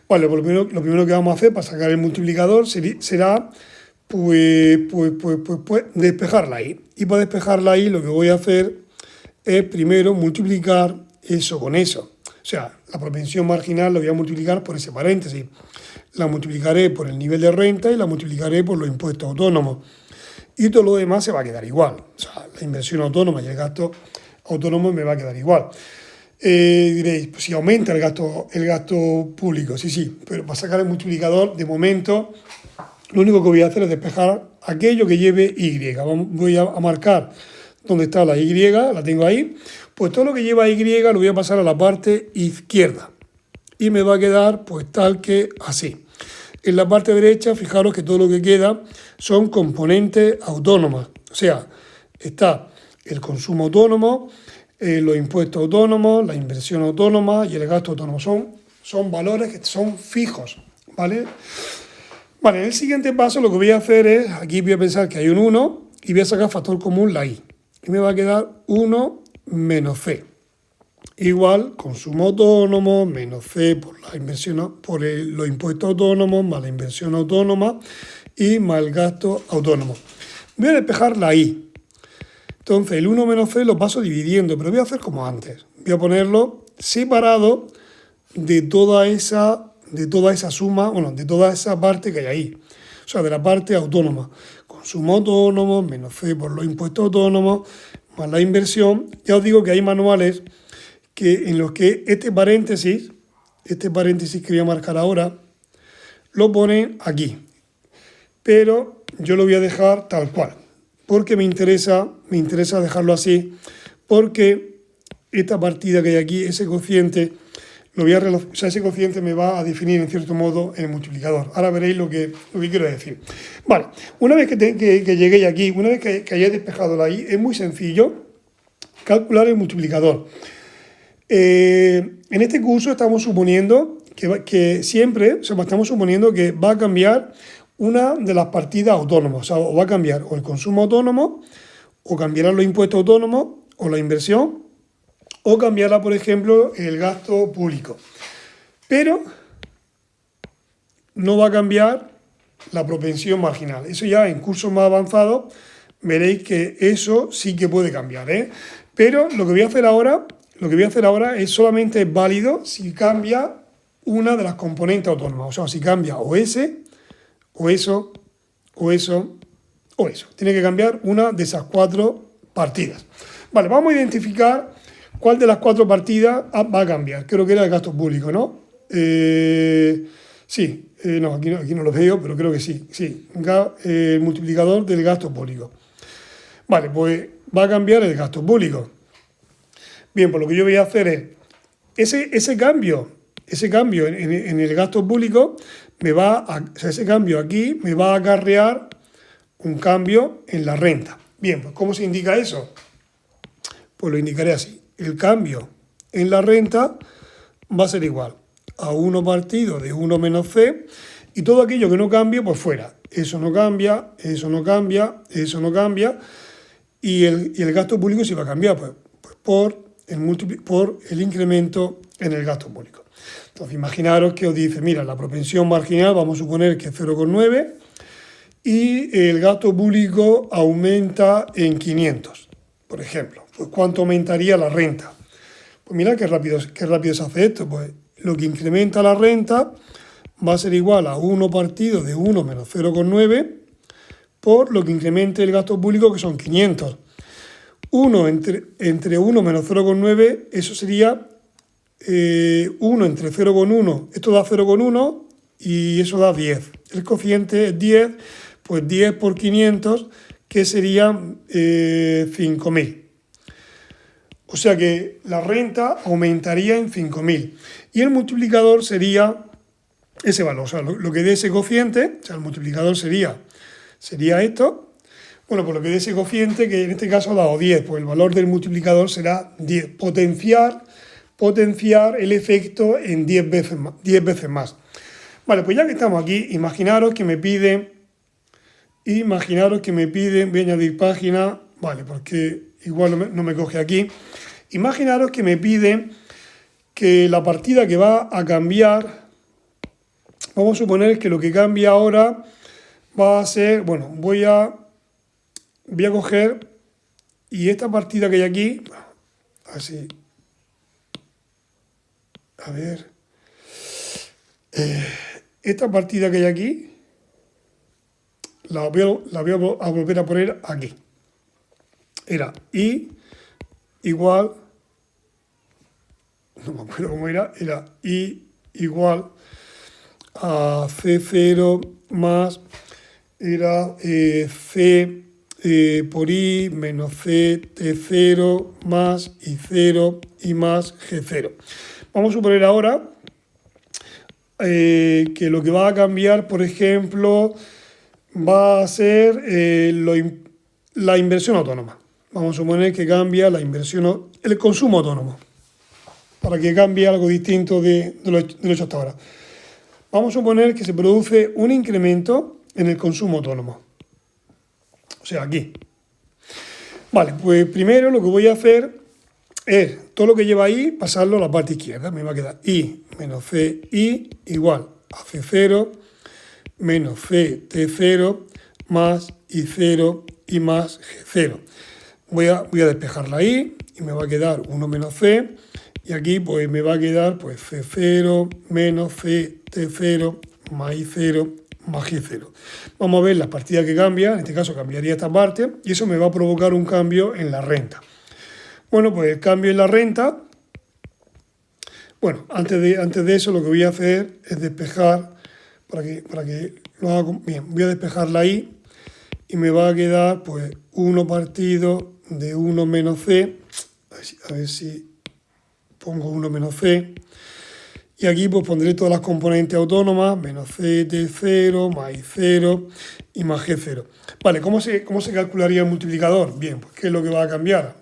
Vale, pues lo primero que vamos a hacer para sacar el multiplicador será despejarla ahí. Y para despejarla ahí lo que voy a hacer es primero multiplicar eso con eso. O sea, la propensión marginal la voy a multiplicar por ese paréntesis. La multiplicaré por el nivel de renta y la multiplicaré por los impuestos autónomos. Y todo lo demás se va a quedar igual. O sea, la inversión autónoma y el gasto autónomo me va a quedar igual. Diréis, pues si aumenta el gasto público, sí, pero para sacar el multiplicador, de momento, lo único que voy a hacer es despejar aquello que lleve Y. Voy a marcar dónde está la Y, la tengo ahí. Pues todo lo que lleva Y lo voy a pasar a la parte izquierda. Y me va a quedar pues tal que así. En la parte derecha, fijaros que todo lo que queda son componentes autónomas. O sea, está el consumo autónomo, los impuestos autónomos, la inversión autónoma y el gasto autónomo. Son valores que son fijos, ¿vale? Vale, en el siguiente paso lo que voy a hacer es, aquí voy a pensar que hay un 1 y voy a sacar factor común la Y. Y me va a quedar 1 menos C. Igual, consumo autónomo menos C por la inversión, los impuestos autónomos más la inversión autónoma y más el gasto autónomo. Voy a despejar la Y. Entonces, el 1 menos C lo paso dividiendo, pero voy a hacer como antes. Voy a ponerlo separado de toda esa suma, bueno, de toda esa parte que hay ahí. O sea, de la parte autónoma. Consumo autónomo, menos C por los impuestos autónomos, más la inversión. Ya os digo que hay manuales en los que este paréntesis que voy a marcar ahora, lo ponen aquí. Pero yo lo voy a dejar tal cual. Porque me interesa dejarlo así, porque esta partida que hay aquí, ese cociente, o sea, ese cociente me va a definir en cierto modo el multiplicador. Ahora veréis lo que quiero decir. Vale, una vez que lleguéis aquí, una vez que hayáis despejado la i, es muy sencillo calcular el multiplicador. En este curso estamos suponiendo que siempre, o sea, estamos suponiendo que va a cambiar una de las partidas autónomas, o sea, o va a cambiar o el consumo autónomo, o cambiarán los impuestos autónomos, o la inversión, o cambiará, por ejemplo, el gasto público. Pero no va a cambiar la propensión marginal. Eso ya en cursos más avanzados veréis que eso sí que puede cambiar, ¿eh? Pero lo que voy a hacer ahora es solamente válido si cambia una de las componentes autónomas. O sea, si cambia o ese, o eso, o eso, o eso. Tiene que cambiar una de esas 4 partidas. Vale, vamos a identificar cuál de las 4 partidas va a cambiar. Creo que era el gasto público, ¿no? Sí, no, aquí no lo veo, pero creo que sí. Sí, el multiplicador del gasto público. Vale, pues va a cambiar el gasto público. Bien, pues lo que yo voy a hacer es ese cambio en el gasto público ese cambio aquí me va a acarrear un cambio en la renta. Bien, pues ¿cómo se indica eso? Pues lo indicaré así. El cambio en la renta va a ser igual a 1 partido de 1 menos c, y todo aquello que no cambie, pues fuera. Eso no cambia, eso no cambia, eso no cambia, y el gasto público sí va a cambiar, pues por el incremento en el gasto público. Entonces, imaginaros que os dice, mira, la propensión marginal, vamos a suponer que es 0,9, y el gasto público aumenta en 500, por ejemplo. Pues ¿cuánto aumentaría la renta? Pues mira qué rápido se hace esto. Pues lo que incrementa la renta va a ser igual a 1 partido de 1 menos 0,9 por lo que incremente el gasto público, que son 500. 1 entre 1 menos 0,9, eso sería 1 entre 0,1. Esto da 0,1 y eso da 10. El cociente es 10, pues 10 por 500, que serían 5.000. O sea que la renta aumentaría en 5.000. Y el multiplicador sería ese valor. O sea, lo que dé ese cociente, o sea, el multiplicador sería esto. Bueno, pues lo que dé ese cociente, que en este caso ha dado 10, pues el valor del multiplicador será 10. Potenciar el efecto en 10 veces más. Vale, pues ya que estamos aquí, imaginaros que me piden, voy a añadir página, vale, porque igual no me coge aquí. Imaginaros que me piden que la partida que va a cambiar, vamos a suponer que lo que cambia ahora va a ser, bueno, voy a coger, y esta partida que hay aquí, así, a ver, esta partida que hay aquí, la voy a volver a poner aquí. Era I igual, no me acuerdo cómo era I igual a C0 más, era C por I menos C T0 más I0 y más G0. Vamos a suponer ahora que lo que va a cambiar, por ejemplo, va a ser la inversión autónoma. Vamos a suponer que cambia el consumo autónomo, para que cambie algo distinto de lo hecho hasta ahora. Vamos a suponer que se produce un incremento en el consumo autónomo. O sea, aquí. Vale, pues primero lo que voy a hacer es todo lo que lleva ahí, pasarlo a la parte izquierda. Me va a quedar I menos CI igual a C0 menos CT0 más I0 y más G0. Voy a despejar la I y me va a quedar 1 menos C. Y aquí pues me va a quedar pues C0 menos CT0 más I0 más G0. Vamos a ver las partidas que cambian. En este caso cambiaría esta parte y eso me va a provocar un cambio en la renta. Bueno, pues el cambio en la renta, bueno, antes de eso lo que voy a hacer es despejar, para que lo haga bien, voy a despejar la I y me va a quedar pues 1 partido de 1 menos C, a ver si pongo 1 menos C, Y aquí pues pondré todas las componentes autónomas, menos c t 0, más i 0 y más g 0. Vale, ¿cómo se calcularía el multiplicador? Bien, pues ¿qué es lo que va a cambiar?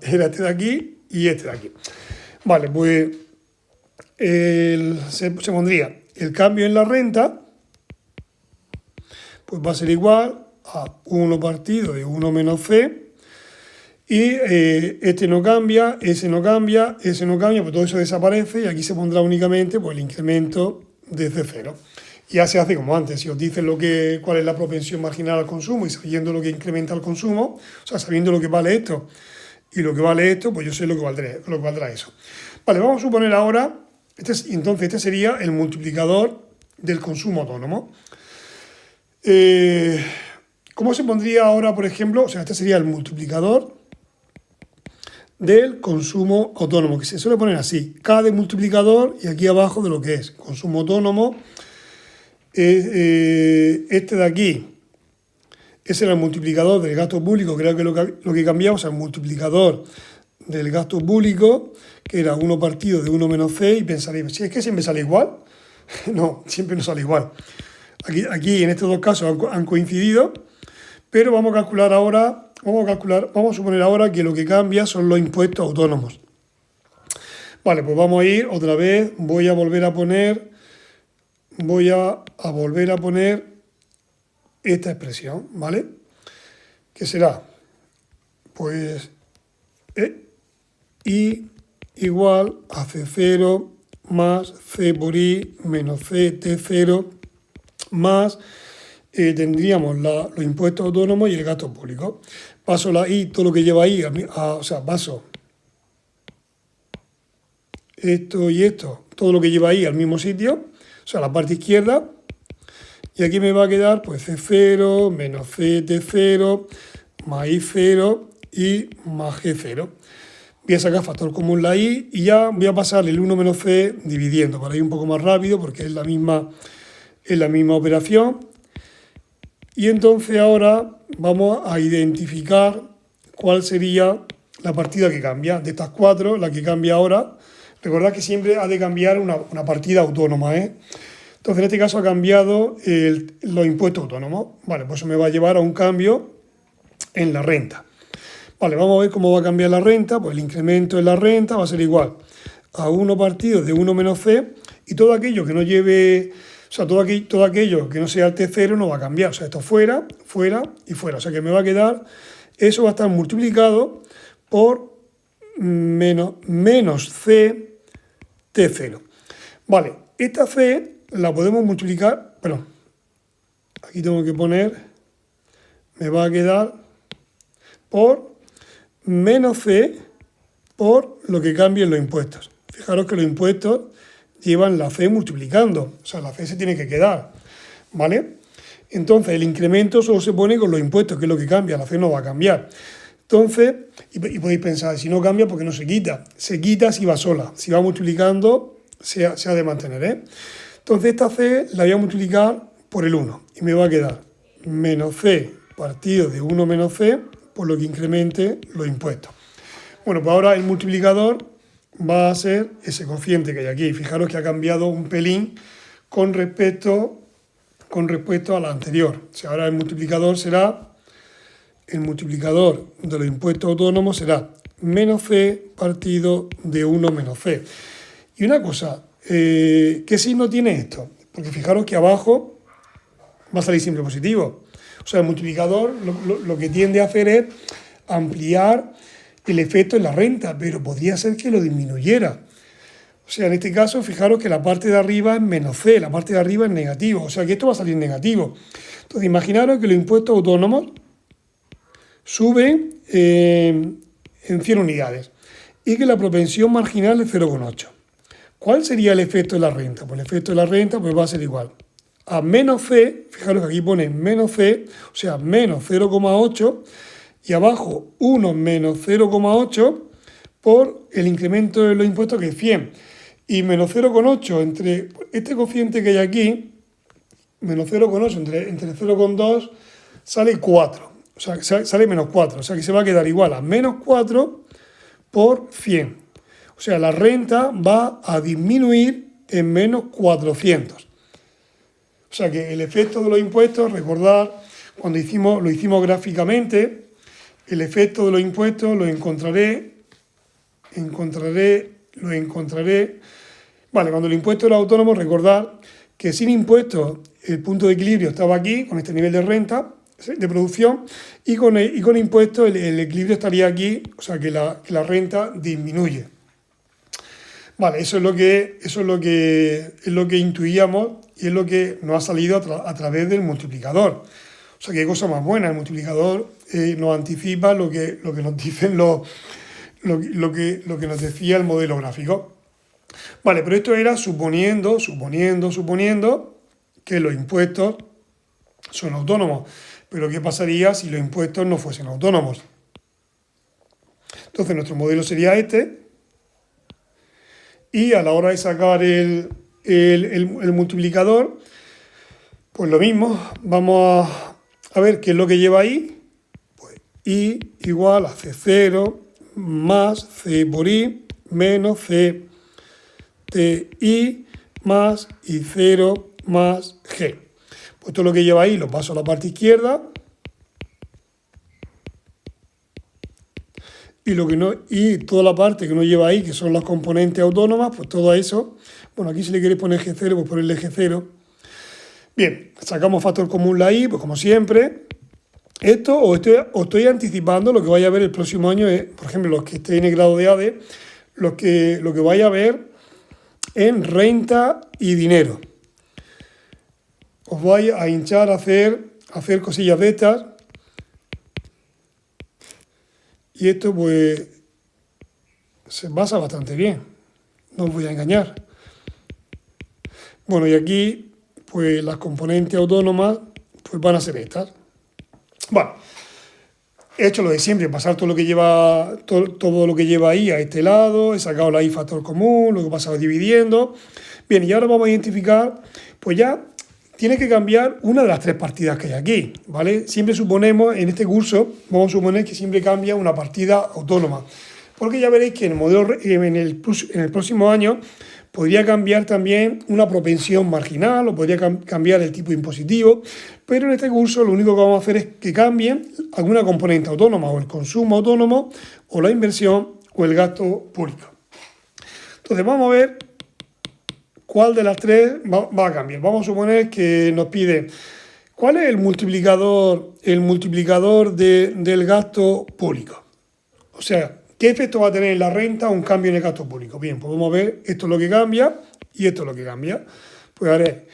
Era este de aquí y este de aquí. Vale, pues se pondría el cambio en la renta, pues va a ser igual a 1 partido de 1 menos c. Y este no cambia, ese no cambia, ese no cambia, pues todo eso desaparece y aquí se pondrá únicamente pues, el incremento de C0. Y ya se hace como antes, si os dicen cuál es la propensión marginal al consumo y sabiendo lo que incrementa el consumo, o sea, sabiendo lo que vale esto y lo que vale esto, pues yo sé lo que valdrá eso. Vale, vamos a suponer ahora, entonces este sería el multiplicador del consumo autónomo. ¿Cómo se pondría ahora, por ejemplo? O sea, este sería el multiplicador del consumo autónomo, que se suele poner así, K de multiplicador y aquí abajo de lo que es consumo autónomo. Este de aquí, ese era el multiplicador del gasto público, creo que lo que cambiamos es el multiplicador del gasto público, que era 1 partido de 1 menos c, y pensaréis, si es que siempre sale igual. No, siempre no sale igual. Aquí en estos dos casos han coincidido, pero vamos a calcular ahora. Vamos a suponer ahora que lo que cambia son los impuestos autónomos. Vale, pues vamos a ir otra vez, voy a volver a poner esta expresión, ¿vale? ¿Qué será? Pues I igual a C0 más C por I menos C T0 más tendríamos los impuestos autónomos y el gasto público. Paso la I, todo lo que lleva I, paso esto y esto, todo lo que lleva I al mismo sitio, o sea, la parte izquierda, y aquí me va a quedar pues C0 menos CT0 más I0 y más G0. Voy a sacar factor común la I y ya voy a pasar el 1 menos C dividiendo, para ir un poco más rápido porque es la misma operación. Y entonces ahora vamos a identificar cuál sería la partida que cambia. De estas cuatro, la que cambia ahora, recordad que siempre ha de cambiar una partida autónoma, ¿eh? Entonces en este caso ha cambiado los impuestos autónomos. Vale, pues eso me va a llevar a un cambio en la renta. Vale, vamos a ver cómo va a cambiar la renta. Pues el incremento en la renta va a ser igual a 1 partido de 1 menos c, y todo aquello que no lleve... O sea, todo aquello que no sea el T0 no va a cambiar. O sea, esto fuera, fuera y fuera. O sea, que me va a quedar, eso va a estar multiplicado por menos C T0. Vale, esta C la podemos multiplicar, perdón, aquí tengo que poner, me va a quedar por menos C por lo que cambien los impuestos. Fijaros que los impuestos llevan la C multiplicando, o sea, la C se tiene que quedar, ¿vale? Entonces, el incremento solo se pone con los impuestos, que es lo que cambia, la C no va a cambiar. Entonces, y podéis pensar, si no cambia, ¿por qué no se quita? Se quita si va sola, si va multiplicando, se ha de mantener, ¿eh? Entonces, esta C la voy a multiplicar por el 1, y me va a quedar menos C partido de 1 menos C, por lo que incremente los impuestos. Bueno, pues ahora el multiplicador va a ser ese cociente que hay aquí. Fijaros que ha cambiado un pelín con respecto a la anterior. O sea, ahora el multiplicador de los impuestos autónomos será menos C partido de 1 menos C. Y una cosa, ¿qué signo tiene esto? Porque fijaros que abajo va a salir siempre positivo. O sea, el multiplicador lo que tiende a hacer es ampliar el efecto en la renta, pero podría ser que lo disminuyera. O sea, en este caso, fijaros que la parte de arriba es menos C, la parte de arriba es negativo, o sea que esto va a salir negativo. Entonces, imaginaros que los impuestos autónomos suben en 100 unidades y que la propensión marginal es 0,8. ¿Cuál sería el efecto de la renta? Pues el efecto de la renta pues va a ser igual a menos C, fijaros que aquí pone menos C, o sea, menos 0,8, y abajo 1 menos 0,8 por el incremento de los impuestos, que es 100. Y menos 0,8 entre este cociente que hay aquí, menos 0,8 entre 0,2 sale 4. O sea, sale menos 4. O sea, que se va a quedar igual a menos 4 por 100. O sea, la renta va a disminuir en menos 400. O sea que el efecto de los impuestos, recordar, cuando lo hicimos gráficamente, el efecto de los impuestos lo encontraré. Vale, cuando el impuesto era autónomo, recordar que sin impuestos el punto de equilibrio estaba aquí, con este nivel de renta, de producción, y con impuestos el equilibrio estaría aquí, o sea que la renta disminuye. Vale, eso es lo que intuíamos y es lo que nos ha salido a través del multiplicador. O sea, qué cosa más buena. El multiplicador nos anticipa lo que nos dicen lo que nos decía el modelo gráfico. Vale, pero esto era suponiendo que los impuestos son autónomos. Pero ¿qué pasaría si los impuestos no fuesen autónomos? Entonces nuestro modelo sería este. Y a la hora de sacar el multiplicador, pues lo mismo. Vamos a ver qué es lo que lleva ahí. Pues I igual a C0 más C por I menos C TI más I0 más G. Pues todo lo que lleva ahí lo paso a la parte izquierda. Y toda la parte que no lleva ahí, que son las componentes autónomas, pues todo eso. Bueno, aquí si le queréis poner G0, pues ponerle G0. Bien, sacamos factor común la I, pues como siempre. Esto os estoy anticipando lo que vaya a ver el próximo año, por ejemplo, los que estéis en el grado de ADE, lo que vaya a ver en renta y dinero. Os vais a hinchar a hacer cosillas de estas. Y esto pues se basa bastante bien, no os voy a engañar. Bueno, y aquí pues las componentes autónomas pues van a ser estas. Bueno, he hecho lo de siempre, pasar todo lo que lleva ahí a este lado, he sacado la I factor común, luego he pasado dividiendo. Bien, y ahora vamos a identificar, pues ya tiene que cambiar una de las tres partidas que hay aquí, ¿vale? Siempre suponemos, en este curso, vamos a suponer que siempre cambia una partida autónoma. Porque ya veréis que en el próximo año podría cambiar también una propensión marginal o podría cambiar el tipo impositivo, pero en este curso lo único que vamos a hacer es que cambien alguna componente autónoma, o el consumo autónomo, o la inversión, o el gasto público. Entonces vamos a ver cuál de las tres va a cambiar. Vamos a suponer que nos pide cuál es el multiplicador del gasto público. O sea, ¿qué efecto va a tener en la renta un cambio en el gasto público? Bien, pues vamos a ver, esto es lo que cambia y esto es lo que cambia. Pues haré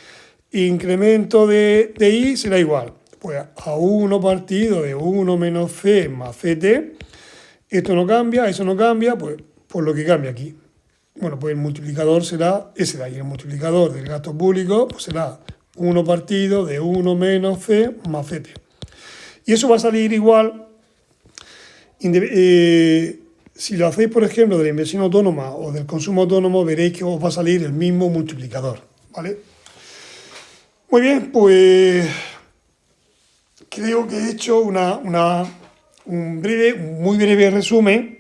incremento de I será igual pues a 1 partido de 1 menos C más CT. Esto no cambia, eso no cambia, pues por lo que cambia aquí. Bueno, pues el multiplicador será ese de ahí. El multiplicador del gasto público pues será 1 partido de 1 menos C más CT. Y eso va a salir igual. Si lo hacéis, por ejemplo, de la inversión autónoma o del consumo autónomo, veréis que os va a salir el mismo multiplicador, ¿vale? Muy bien, pues creo que he hecho un muy breve resumen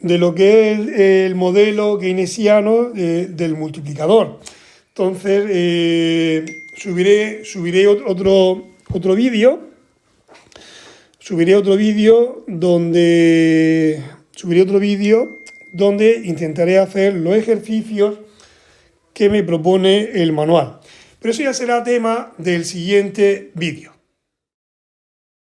de lo que es el modelo keynesiano del multiplicador. Entonces, subiré otro vídeo. Subiré otro vídeo donde intentaré hacer los ejercicios que me propone el manual. Pero eso ya será tema del siguiente vídeo.